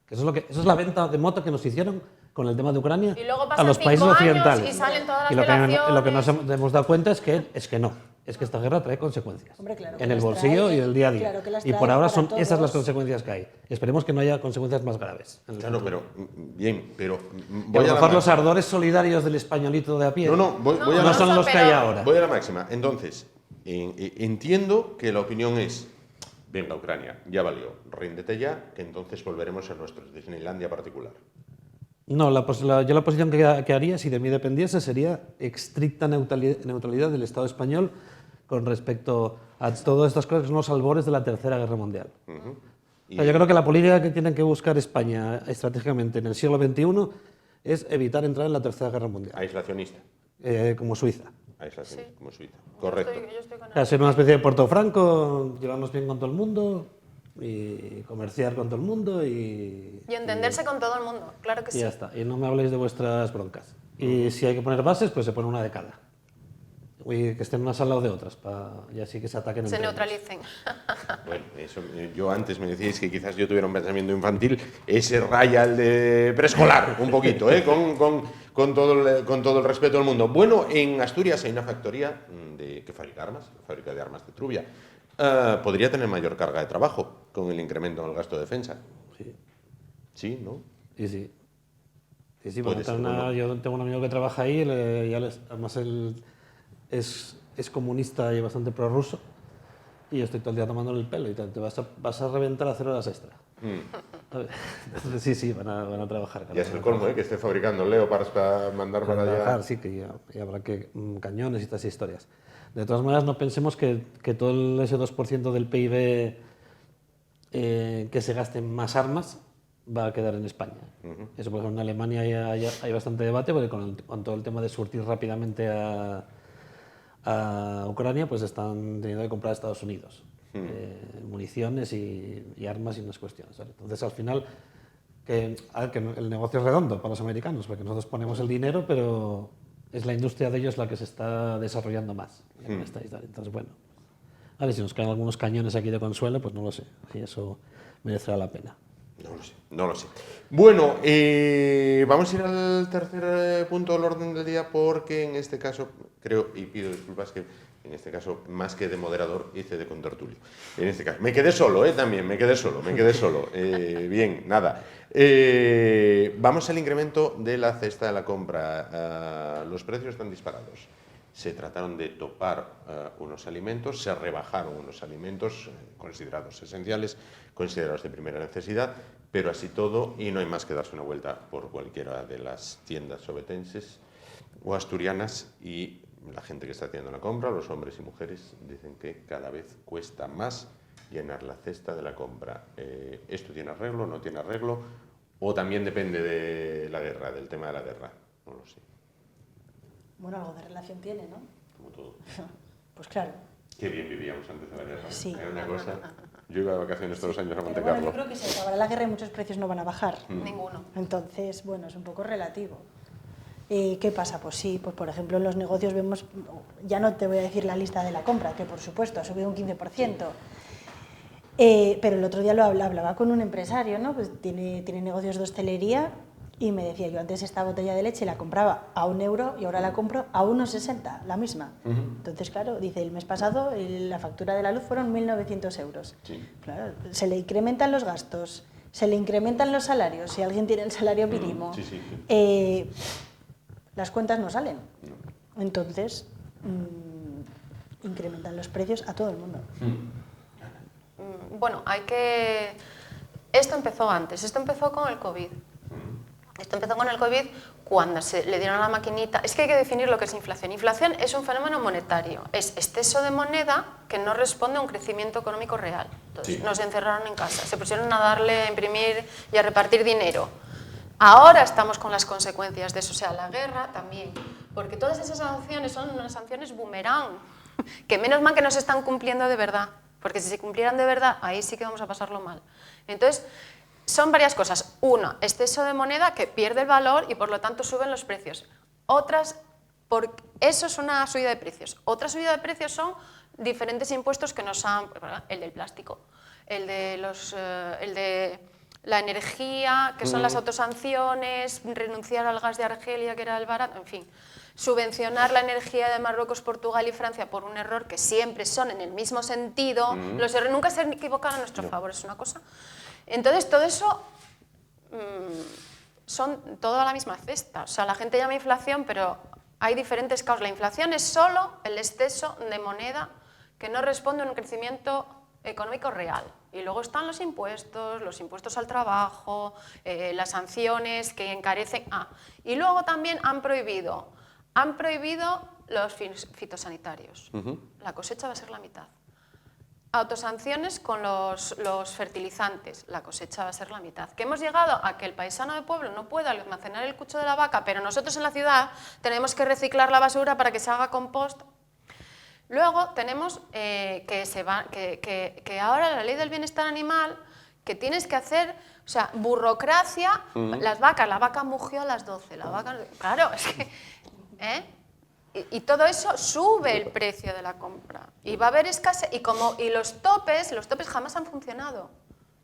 Que eso es la venta de moto que nos hicieron con el tema de Ucrania a los países occidentales. Y salen todas las lo que nos hemos dado cuenta es que no. Es que esta guerra trae consecuencias. Hombre, claro, en el bolsillo y el día a día. Claro, y por ahora son esas las consecuencias que hay. Esperemos que no haya consecuencias más graves. Claro, pero bien, pero a lo mejor los ardores solidarios del españolito de a pie no son los que hay ahora. Voy a la máxima. Entonces, entiendo que la opinión es, venga, Ucrania, ya valió, ríndete ya, que entonces volveremos a nuestro Disneylandia particular. No, yo la posición que haría, si de mí dependiese, sería estricta neutralidad del Estado español con respecto a todas estas cosas que son los albores de la Tercera Guerra Mundial. O sea, yo creo que la política que tiene que buscar España estratégicamente en el siglo XXI es evitar entrar en la Tercera Guerra Mundial. Aislacionista. Como Suiza. Aislacionista, como Suiza. Correcto. Yo estoy con O sea, ser una especie de Puerto Franco, llevarnos bien con todo el mundo y comerciar con todo el mundo y entenderse con todo el mundo, claro que sí. Y ya está. Y no me habléis de vuestras broncas. Y si hay que poner bases, pues se pone una de cada. Y que estén unas al lado de otras, y así que se ataquen se entre neutralicen. Bueno, eso, yo antes me decíais que quizás yo tuviera un pensamiento infantil, ese raya el de preescolar, un poquito, con todo el respeto del mundo. Bueno, en Asturias hay una factoría que fabrica armas, la fábrica de armas de Trubia. Podría tener mayor carga de trabajo con el incremento en el gasto de defensa. Sí. Sí, ¿no? Sí. Puede ser, ¿no? Yo tengo un amigo que trabaja ahí, además él es comunista y bastante prorruso, y yo estoy todo el día tomándole el pelo y te vas a reventar a 0 horas extra. Entonces sí, van a trabajar. Ya es el colmo, que esté fabricando Leopards para mandar para allá. Sí, que ya habrá cañones y estas historias. De todas maneras, no pensemos que todo ese 2% del PIB que se gaste en más armas va a quedar en España. Eso, por ejemplo, en Alemania hay bastante debate, porque con todo el tema de surtir rápidamente a Ucrania, pues están teniendo que comprar a Estados Unidos municiones y armas y unas cuestiones, ¿vale? Entonces, al final, que el negocio es redondo para los americanos, porque nosotros ponemos el dinero, pero es la industria de ellos la que se está desarrollando más. Entonces, bueno, a ver si nos caen algunos cañones aquí de consuelo, pues no lo sé, si eso merecerá la pena. No lo sé. Bueno, vamos a ir al tercer punto del orden del día, porque en este caso, creo, y pido disculpas, que en este caso, más que de moderador, hice de contertulio. En este caso, me quedé solo, también, me quedé solo. Bien, nada. Vamos al incremento de la cesta de la compra. Los precios están disparados. Se trataron de topar unos alimentos, se rebajaron unos alimentos considerados esenciales, considerados de primera necesidad, pero así todo, y no hay más que darse una vuelta por cualquiera de las tiendas obetenses o asturianas, y la gente que está haciendo la compra, los hombres y mujeres, dicen que cada vez cuesta más llenar la cesta de la compra. ¿Esto tiene arreglo, no tiene arreglo? ¿O también depende de la guerra, del tema de la guerra? No lo sé. Bueno, algo de relación tiene, ¿no? Como todo. Pues claro. Qué bien vivíamos antes de la guerra. Sí. Era una cosa... Yo iba de vacaciones todos los años a Monte Pero bueno, Carlo. yo creo que si acabará la guerra y muchos precios no van a bajar. Ninguno. Entonces, bueno, es un poco relativo. ¿Qué pasa? Pues sí, pues por ejemplo en los negocios vemos, ya no te voy a decir la lista de la compra, que por supuesto ha subido un 15%, pero el otro día lo hablaba con un empresario, ¿no? Pues tiene negocios de hostelería y me decía, yo antes esta botella de leche la compraba a €1 y ahora la compro a 1,60, la misma. Entonces, claro, dice, el mes pasado la factura de la luz fueron 1.900 euros. Sí. Claro, se le incrementan los gastos, se le incrementan los salarios, si alguien tiene el salario mínimo. Las cuentas no salen. Entonces, incrementan los precios a todo el mundo. Bueno, esto empezó antes, esto empezó con el COVID. Esto empezó con el COVID cuando se le dieron a la maquinita. Es que hay que definir lo que es inflación. Inflación es un fenómeno monetario, es exceso de moneda que no responde a un crecimiento económico real. Entonces, nos encerraron en casa, se pusieron a imprimir y a repartir dinero. Ahora estamos con las consecuencias de eso, o sea, la guerra también, porque todas esas sanciones son unas sanciones boomerang, que menos mal que no se están cumpliendo de verdad, porque si se cumplieran de verdad, ahí sí que vamos a pasarlo mal. Entonces, son varias cosas. Una, exceso de moneda que pierde el valor y por lo tanto suben los precios. Eso es una subida de precios. Otra subida de precios son diferentes impuestos que nos han, el del plástico, el de la energía, que son las autosanciones, renunciar al gas de Argelia, que era el barato, en fin. Subvencionar la energía de Marruecos, Portugal y Francia por un error que siempre son en el mismo sentido. Los errores nunca se equivocan a nuestro favor, es una cosa. Entonces, todo eso son toda la misma cesta. O sea, la gente llama inflación, pero hay diferentes causas. La inflación es solo el exceso de moneda que no responde a un crecimiento económico real. Y luego están los impuestos al trabajo, las sanciones que encarecen. Y luego también han prohibido los fitosanitarios. La cosecha va a ser la mitad. Autosanciones con los fertilizantes, la cosecha va a ser la mitad. Que hemos llegado a que el paisano de pueblo no pueda almacenar el cucho de la vaca, pero nosotros en la ciudad tenemos que reciclar la basura para que se haga compost. Luego tenemos que ahora la ley del bienestar animal, que tienes que hacer, o sea, burocracia, las vacas, la vaca mugió a las 12, la vaca, claro, es que, y todo eso sube el precio de la compra. Y va a haber escasez, y los topes jamás han funcionado.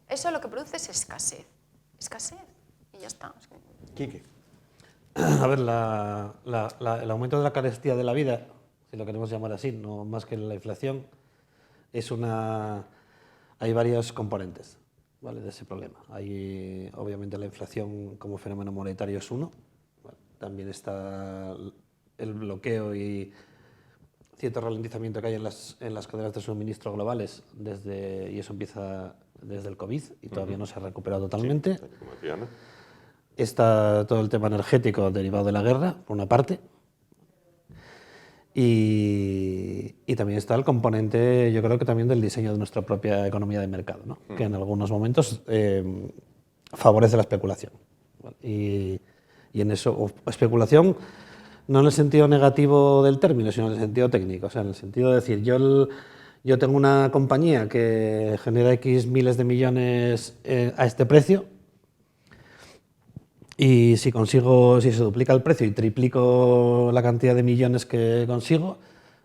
Eso lo que produce es escasez, y ya está. Quique. A ver, el aumento de la carestía de la vida, si lo queremos llamar así, no más que la inflación, hay varios componentes, ¿vale?, de ese problema. Hay, obviamente, la inflación como fenómeno monetario es uno, ¿vale? También está el bloqueo y cierto ralentizamiento que hay en las cadenas de suministro globales, y eso empieza desde el COVID y todavía no se ha recuperado totalmente. Sí, como decía, ¿no? Está todo el tema energético derivado de la guerra, por una parte, y también está el componente, yo creo que también del diseño de nuestra propia economía de mercado, ¿no? Que en algunos momentos favorece la especulación. ¿Vale? Y en eso, especulación no en el sentido negativo del término, sino en el sentido técnico, o sea, en el sentido de decir, yo tengo una compañía que genera X miles de millones a este precio, y si se duplica el precio y triplico la cantidad de millones que consigo,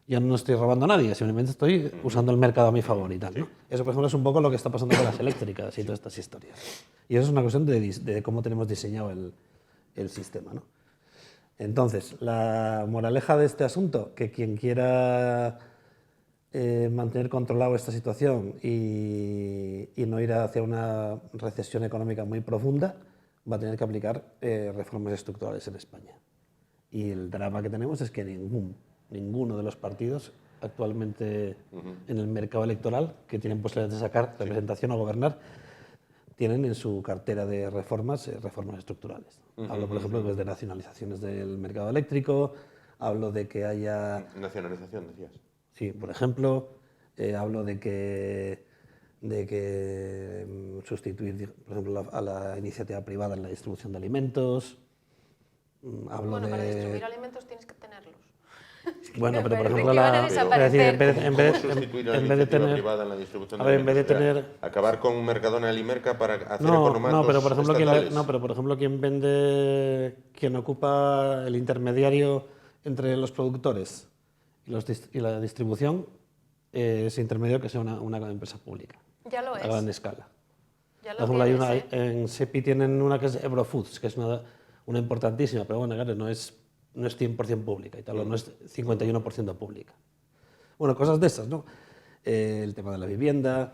yo no estoy robando a nadie, simplemente estoy usando el mercado a mi favor y tal, ¿no? Eso, por ejemplo, es un poco lo que está pasando con las eléctricas y todas estas historias. Y eso es una cuestión de cómo tenemos diseñado el sistema, ¿no? Entonces, la moraleja de este asunto, que quien quiera mantener controlado esta situación y no ir hacia una recesión económica muy profunda, va a tener que aplicar reformas estructurales en España. Y el drama que tenemos es que ninguno de los partidos actualmente en el mercado electoral que tienen posibilidades de sacar representación o gobernar tienen en su cartera de reformas estructurales. Hablo, por ejemplo, de nacionalizaciones del mercado eléctrico, hablo de que haya... Nacionalización, decías. Sí, por ejemplo, hablo de que sustituir, por ejemplo, a la iniciativa privada en la distribución de alimentos. Para distribuir alimentos tienes que tenerlos. Bueno, pero por ejemplo, en vez de tener privada en la distribución de alimentos, acabar con Mercadona y Merca para hacer economatos estatales. Pero por ejemplo, quien ocupa el intermediario entre los productores y la distribución, ese intermediario que sea una empresa pública. Ya lo es. A gran escala. Ya lo por ejemplo, tienes, en SEPI tienen una que es Ebro Foods, que es una importantísima, pero bueno, claro, no es 100% pública y tal, no es 51% pública. Bueno, cosas de esas, ¿no? El tema de la vivienda,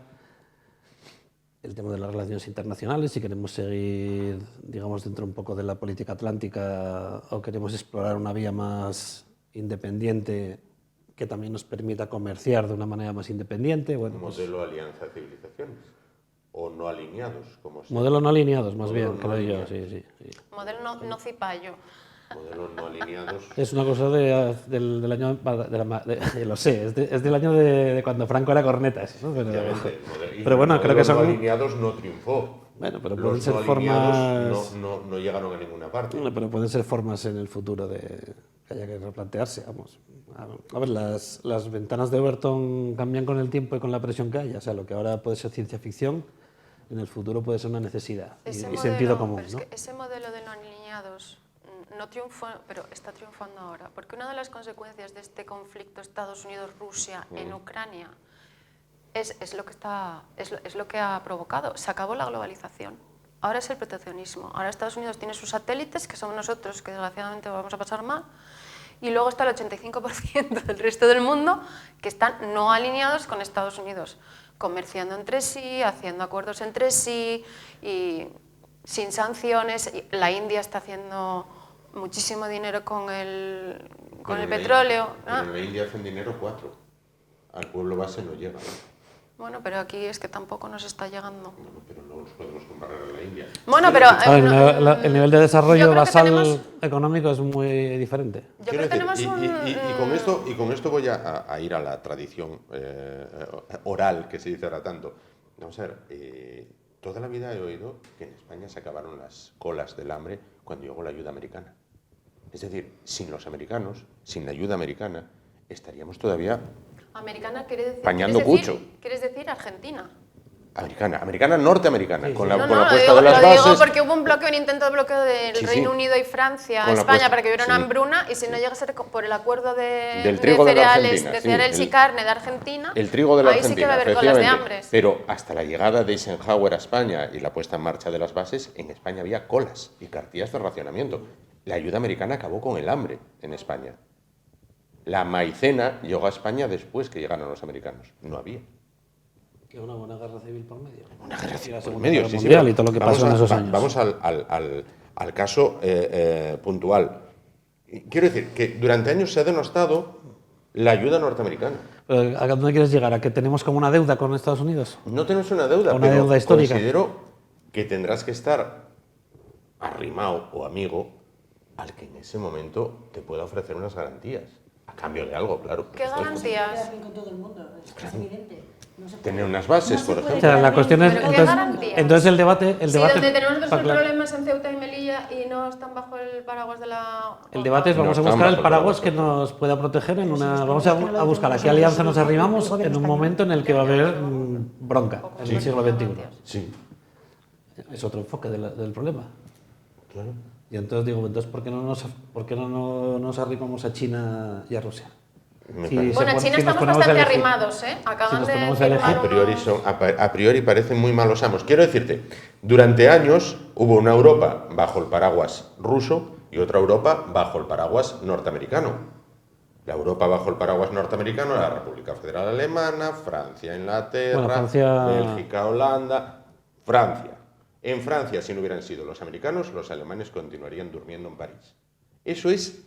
el tema de las relaciones internacionales, si queremos seguir, digamos, dentro un poco de la política atlántica o queremos explorar una vía más independiente que también nos permita comerciar de una manera más independiente. Bueno, modelo alianza de civilizaciones, o no alineados, como se modelo no alineados, más bien, creo yo, sí. Modelo no cipayo. Modelos no alineados. Es una cosa del año... lo sé, es del año de cuando Franco era cornetas, ¿no? Pero bueno, creo que son... Los no alineados no triunfó. Bueno, pero pueden los ser no formas... no llegaron a ninguna parte. Bueno, pero pueden ser formas en el futuro que haya que replantearse, vamos. A ver, las ventanas de Overton cambian con el tiempo y con la presión que haya. O sea, lo que ahora puede ser ciencia ficción, en el futuro puede ser una necesidad y sentido común, ¿no? Es que ese modelo de no alineados no triunfó, pero está triunfando ahora. Porque una de las consecuencias de este conflicto Estados Unidos-Rusia en Ucrania es lo que ha provocado. Se acabó la globalización. Ahora es el proteccionismo. Ahora Estados Unidos tiene sus satélites, que somos nosotros, que desgraciadamente vamos a pasar mal. Y luego está el 85% del resto del mundo que están no alineados con Estados Unidos, comerciando entre sí, haciendo acuerdos entre sí y sin sanciones. La India está haciendo muchísimo dinero con el petróleo. En la India hacen dinero 4. Al pueblo base no llega, ¿no? Bueno, pero aquí es que tampoco nos está llegando. Pero no nos podemos comparar a la India. Bueno, pero... el nivel de desarrollo basal tenemos... económico es muy diferente. Yo creo que tenemos y con esto voy a ir a la tradición oral que se dice ahora tanto. Vamos a ver, toda la vida he oído que en España se acabaron las colas del hambre cuando llegó la ayuda americana. Es decir, sin los americanos, sin la ayuda americana, estaríamos todavía... Americana quiere decir... pañando cucho. ¿Quieres decir Argentina? Americana, norteamericana, Sí, con sí. la No, puesta de las lo bases. digo porque hubo un intento de bloqueo del Sí, sí. Reino Unido y Francia a Con la España puesta- para que hubiera una sí. hambruna, y si no llega a ser por el acuerdo Del trigo de la cereales, Argentina, de sí, cereales y el- carne de Argentina, El trigo de la ahí Argentina, sí que va a haber colas de efectivamente. hambre. Pero hasta la llegada de Eisenhower a España y la puesta en marcha de las bases, en España había colas y cartillas de racionamiento. La ayuda americana acabó con el hambre en España. La maicena llegó a España después que llegaron los americanos. No había. Que una buena guerra civil por medio. Una guerra Y civil la por Segunda medio, Guerra sí, Mundial pero y todo lo que vamos pasó en esos años. Vamos al caso puntual. Quiero decir que durante años se ha denostado la ayuda norteamericana. Pero, ¿a dónde quieres llegar? ¿A que tenemos como una deuda con Estados Unidos? No tenemos una deuda, Una pero deuda histórica. considero que tendrás que estar arrimado o amigo al que en ese momento te pueda ofrecer unas garantías. A cambio de algo, claro. por ¿Qué supuesto. garantías? con todo el mundo, es evidente. No se puede- Tener unas bases, por O ejemplo. sea, la cuestión es... ¿Pero qué Entonces, garantías? entonces el debate... Si donde tenemos para aclarar- problemas en Ceuta y Melilla y no están bajo el paraguas de la... El debate es, vamos a No, buscar el estamos paraguas bajo el que nos pueda proteger en una... Pero Vamos es que no lo a buscar a tenemos qué en alianza el nos gobierno arrimamos español. en un momento en el que va a haber bronca en el siglo XXI. Sí, Es otro enfoque del problema. claro. Y entonces digo, entonces ¿por qué no nos arrimamos a China y a Rusia? Me Sí, parece. Bueno, si China nos estamos ponemos a bastante elegir- arrimados, ¿eh? Acaban nos de ponemos a elegir- firmar A priori parecen muy malos amos. Quiero decirte, durante años hubo una Europa bajo el paraguas ruso y otra Europa bajo el paraguas norteamericano. La Europa bajo el paraguas norteamericano era la República Federal Alemana, Francia, Inglaterra, Bueno, Francia- Bélgica, Holanda, Francia. En Francia, si no hubieran sido los americanos, los alemanes continuarían durmiendo en París. Eso es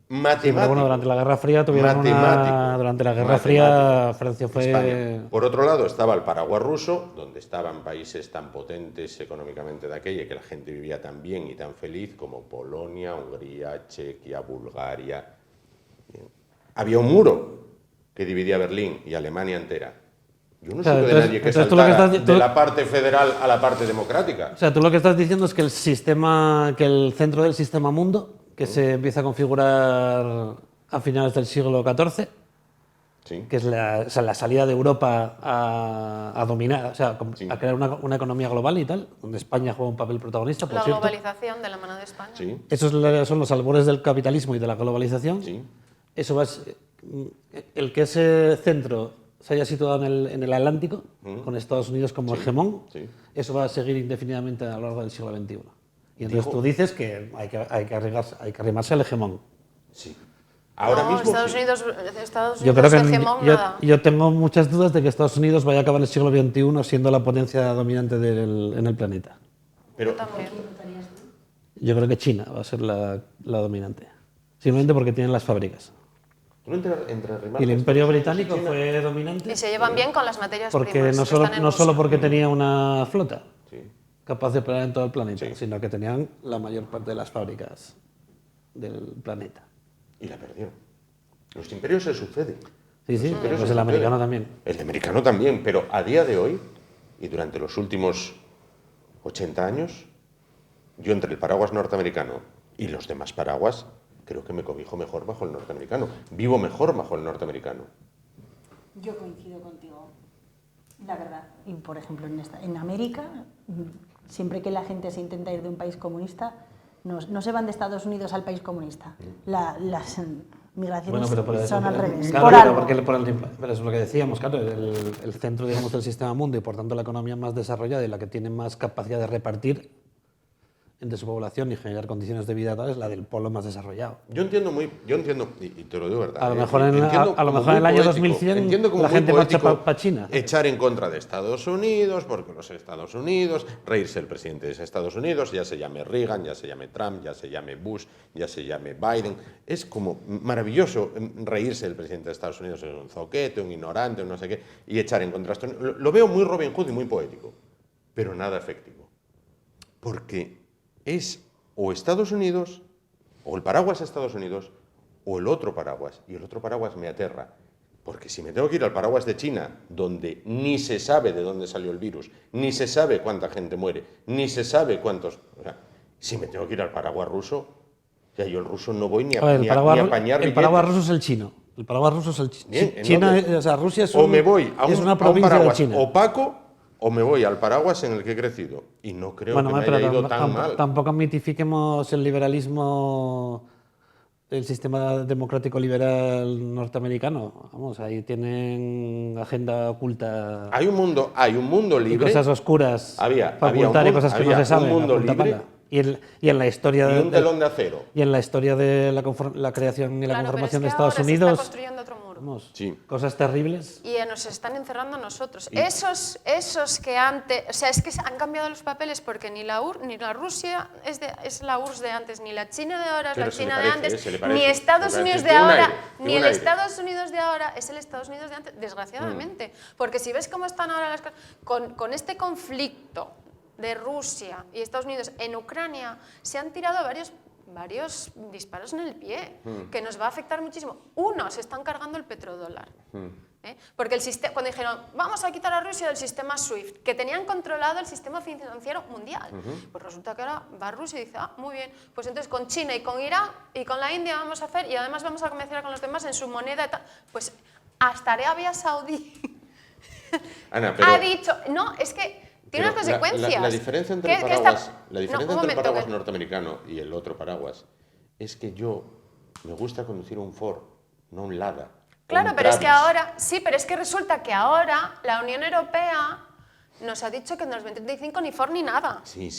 matemático. Pero bueno, durante la Guerra Fría tuvieron Matemático. Durante la Guerra Matemático. Fría Francia fue... España. Por otro lado estaba el paraguas ruso, donde estaban países tan potentes económicamente de aquella y que la gente vivía tan bien y tan feliz como Polonia, Hungría, Chequia, Bulgaria. Bien. Había un muro que dividía Berlín y Alemania entera. Yo no sea, sé de entonces- nadie que entonces tú lo que saltara estás- de tú- la parte federal a la parte democrática. O sea, tú lo que estás diciendo es que que el centro del sistema mundo, que se empieza a configurar a finales del siglo XIV, Sí. que es la salida de Europa a dominar, o sea, Sí. a crear una economía global y tal, donde España juega un papel protagonista, por la cierto. globalización de la mano de España. Sí, Esos son los albores del capitalismo y de la globalización. sí. Eso va a ser- el que ese centro se haya situado en el Atlántico, con Estados Unidos como hegemón, sí. eso va a seguir indefinidamente a lo largo del siglo XXI. Y entonces tú dices que hay que arrimarse al hegemón. Sí. Ahora No, mismo Estados sí. Unidos Yo creo que hegemón, nada. yo tengo muchas dudas de que Estados Unidos vaya a acabar el siglo XXI siendo la potencia dominante en el planeta. Pero También. Yo creo que China va a ser la dominante. Simplemente porque tienen las fábricas. tú no entre arrimar Y el las Imperio cosas, Británico China. fue dominante Y se llevan bien con las materias porque primas. no que solo, están en no solo Rusia. porque tenía una flota Sí. capaz de operar en todo el planeta, Sí. sino que tenían la mayor parte de las fábricas del planeta. Y la perdió. Los imperios se suceden. Sí, sí, Los imperios pues se el suceden. americano también. El americano también, pero a día de hoy, y durante los últimos 80 años, yo entre el paraguas norteamericano y los demás paraguas, creo que me cobijo mejor bajo el norteamericano. Vivo mejor bajo el norteamericano. Yo coincido contigo, la verdad. Y por ejemplo, en América, siempre que la gente se intenta ir de un país comunista, no se van de Estados Unidos al país comunista. Las migraciones son al revés. Claro, por pero, algo. pero es lo que decíamos, claro, el centro, digamos, del sistema mundo y por tanto la economía más desarrollada y la que tiene más capacidad de repartir entre su población y generar condiciones de vida tales, la del polo más desarrollado. Yo entiendo, y te lo digo verdad. A lo mejor en el año 2100 la gente marcha para China. Echar en contra de Estados Unidos, porque los Estados Unidos, reírse el presidente de Estados Unidos, ya se llame Reagan, ya se llame Trump, ya se llame Bush, ya se llame Biden. Es como maravilloso reírse el presidente de Estados Unidos, es un zoquete, un ignorante, un no sé qué, y echar en contra esto. Lo veo muy Robin Hood y muy poético, pero nada efectivo. Porque es o Estados Unidos, o el paraguas Estados Unidos, o el otro paraguas. Y el otro paraguas me aterra. Porque si me tengo que ir al paraguas de China, donde ni se sabe de dónde salió el virus, ni se sabe cuánta gente muere, ni se sabe cuántos... O sea, si me tengo que ir al paraguas ruso, ya yo el ruso no voy ni a apañar billetes. El paraguas ruso es el chino. El paraguas ruso es el chino. Bien, China, o sea, Rusia es, o me voy a una provincia de paraguas China. opaco, o me voy al paraguas en el que he crecido. Y no creo que me haya ido tan mal. Tampoco mitifiquemos el liberalismo, el sistema democrático liberal norteamericano. Vamos, ahí tienen agenda oculta. Hay un mundo libre. Y cosas oscuras. Había y cosas que no se saben. Un mundo libre. Y en la historia y un telón de acero. Y en la historia de la creación y la conformación de Estados Unidos. Se está construyendo otro muro. Vamos, sí. Cosas terribles. Y nos están encerrando a nosotros. Esos que antes, o sea, es que han cambiado los papeles porque ni la Rusia es la URSS de antes, ni la China de ahora es la China de antes, ni Estados Unidos de ahora, ni el Estados Unidos de ahora es el Estados Unidos de antes, desgraciadamente. Porque si ves cómo están ahora las cosas, con este conflicto de Rusia y Estados Unidos en Ucrania, se han tirado varios disparos en el pie, que nos va a afectar muchísimo. Uno, se están cargando el petrodólar. Porque cuando dijeron, vamos a quitar a Rusia del sistema SWIFT, que tenían controlado el sistema financiero mundial, pues resulta que ahora va Rusia y dice, muy bien, pues entonces con China y con Irán y con la India vamos a hacer, y además vamos a convencer con los demás en su moneda, pues hasta Arabia Saudí Ana, pero... ha dicho, no, es que... Tiene unas consecuencias. La diferencia entre el paraguas norteamericano y el otro paraguas es que yo me gusta conducir un Ford, no un Lada. Claro, pero es que ahora, pero es que resulta que ahora la Unión Europea nos ha dicho que en 2035 ni Ford ni nada. Sí,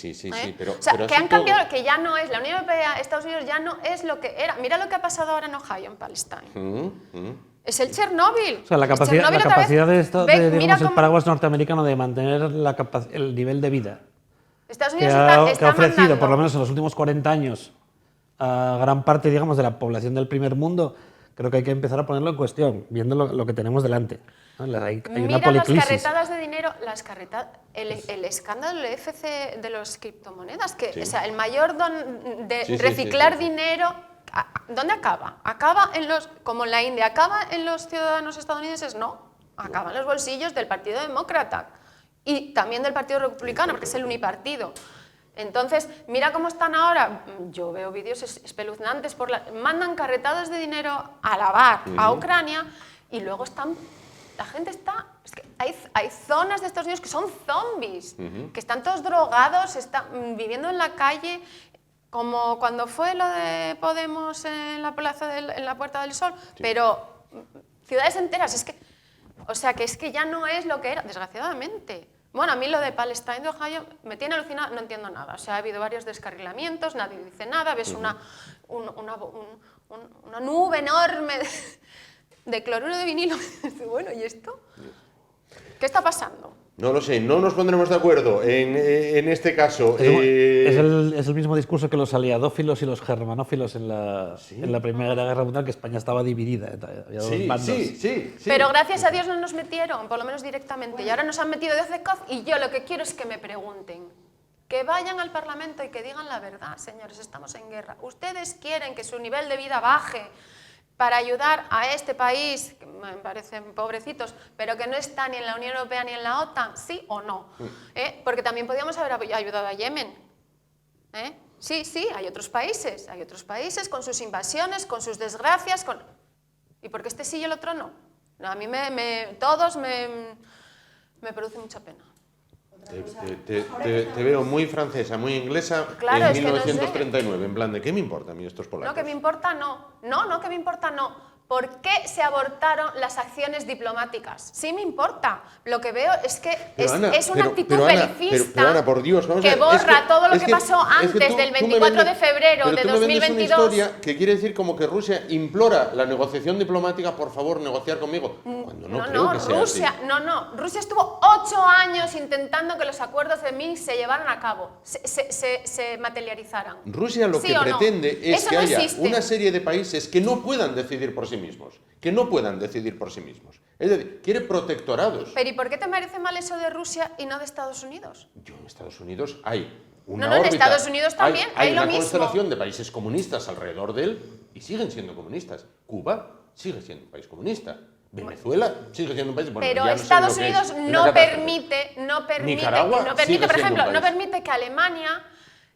pero... O sea, pero que han cambiado, que ya no es, la Unión Europea, Estados Unidos ya no es lo que era. Mira lo que ha pasado ahora en Ohio, en Palestine. Es el Chernóbil. O sea, la capacidad del paraguas norteamericano de mantener el nivel de vida Estados Unidos que ha ofrecido, por lo menos en los últimos 40 años, a gran parte, digamos, de la población del primer mundo, creo que hay que empezar a ponerlo en cuestión, viendo lo que tenemos delante. Hay una mira las policrisis. carretadas de dinero, el escándalo del FC de las criptomonedas, que o sea, el mayor don de reciclar dinero... ¿Dónde acaba? ¿Acaba como en la India, acaba en los ciudadanos estadounidenses? No, acaba en los bolsillos del Partido Demócrata y también del Partido Republicano, porque es el unipartido. Entonces, mira cómo están ahora. Yo veo vídeos espeluznantes, mandan carretadas de dinero a lavar a Ucrania y luego la gente está... Es que hay zonas de Estados Unidos que son zombies, que están todos drogados, están viviendo en la calle... Como cuando fue lo de Podemos en la Puerta del Sol, pero ciudades enteras, es que ya no es lo que era, desgraciadamente. Bueno, a mí lo de Palestine de Ohio me tiene alucinado, no entiendo nada. O sea, ha habido varios descarrilamientos, nadie dice nada, ves una nube enorme de cloruro de vinilo. Bueno, ¿y esto? ¿Qué está pasando? No lo sé, no nos pondremos de acuerdo en este caso. Es el mismo discurso que los aliadófilos y los germanófilos en la Primera Guerra Mundial, que España estaba dividida. Había dos bandos. Sí. Pero gracias a Dios no nos metieron, por lo menos directamente. Y ahora nos han metido de CECOF y yo lo que quiero es que me pregunten. Que vayan al Parlamento y que digan la verdad, señores, estamos en guerra. ¿Ustedes quieren que su nivel de vida baje para ayudar a este país, que me parecen pobrecitos, pero que no está ni en la Unión Europea ni en la OTAN, sí o no? Porque también podríamos haber ayudado a Yemen. Sí, hay otros países con sus invasiones, con sus desgracias, ¿y por qué este sí y el otro no? A mí todos me produce mucha pena. Te veo muy francesa, muy inglesa, claro, en 1939, no sé. En plan de ¿qué me importa a mí estos polacos? No, que me importa no, que me importa no, ¿por qué se abortaron las acciones diplomáticas? Sí me importa. Lo que veo es que es una actitud belicista pero, Ana, por Dios, vamos a que ver, borra todo lo que pasó antes del 24 de febrero de tú me vendes 2022. una historia que quiere decir como que Rusia implora la negociación diplomática, por favor, negociar conmigo. Cuando no creo que sea Rusia, así. Rusia estuvo 8 años intentando que los acuerdos de Minsk se llevaran a cabo, se materializaran. Rusia lo ¿Sí que o no? pretende es Eso que no haya existe. una serie de países que no puedan decidir por sí mismos, Es decir, quiere protectorados. Pero ¿y por qué te merece mal eso de Rusia y no de Estados Unidos? Yo en Estados Unidos hay una en órbita, Estados Unidos también, hay lo una mismo. constelación de países comunistas alrededor de él y siguen siendo comunistas. Cuba sigue siendo un país comunista. Venezuela sigue siendo un país... Bueno, pero ya no sé Estados lo que Unidos es, una no catástrofe. permite, Nicaragua sigue por siendo ejemplo, un no país. permite que Alemania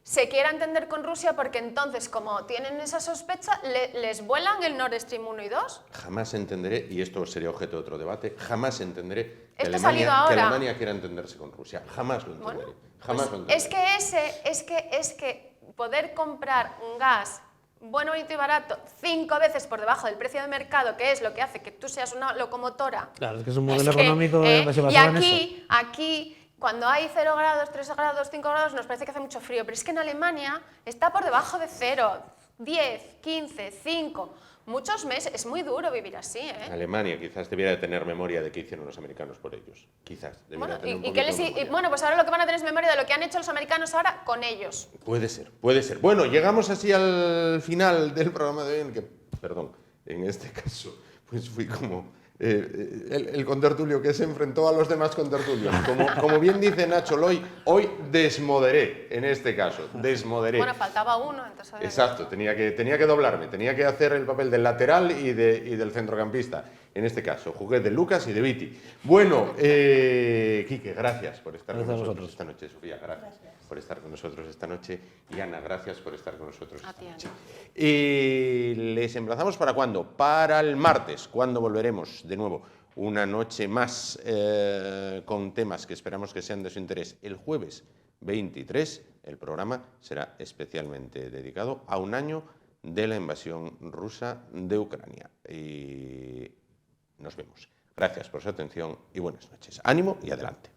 se quiera entender con Rusia porque entonces, como tienen esa sospecha, les vuelan el Nord Stream 1 y 2. Jamás entenderé, y esto sería objeto de otro debate, jamás entenderé que Esto ha salido ahora. Alemania quiera entenderse con Rusia. Jamás lo entenderé. Bueno, Jamás pues lo entenderé. es que poder comprar un gas bueno, bonito y barato 5 veces por debajo del precio de mercado, que es lo que hace que tú seas una locomotora. Claro, es que es un modelo económico que se y basa en eso. aquí, cuando hay 0 grados, 3 grados, 5 grados, nos parece que hace mucho frío, pero es que en Alemania está por debajo de 0, 10, 15, 5, muchos meses. Es muy duro vivir así, ¿eh? Alemania quizás debiera de tener memoria de qué hicieron los americanos por ellos. Quizás debiera tener un poquito de memoria. Bueno, pues ahora lo que van a tener es memoria de lo que han hecho los americanos ahora con ellos. Puede ser, puede ser. Bueno, llegamos así al final del programa de hoy en el que, perdón, en este caso, pues fui como el contertulio que se enfrentó a los demás contertulios. Como bien dice Nacho Loy, hoy desmoderé, en este caso, desmoderé. Bueno, faltaba uno, entonces... Exacto, tenía que doblarme, tenía que hacer el papel del lateral y del centrocampista. En este caso, jugué de Lucas y de Viti. Bueno, Quique, gracias por estar con nosotros esta noche. Sofía, gracias por estar con nosotros esta noche. Y Ana, gracias por estar con nosotros esta noche. Les emplazamos ¿para cuándo? Para el martes, cuando volveremos de nuevo una noche más con temas que esperamos que sean de su interés. El jueves 23 el programa será especialmente dedicado a un año de la invasión rusa de Ucrania. Y nos vemos. Gracias por su atención y buenas noches. Ánimo y adelante.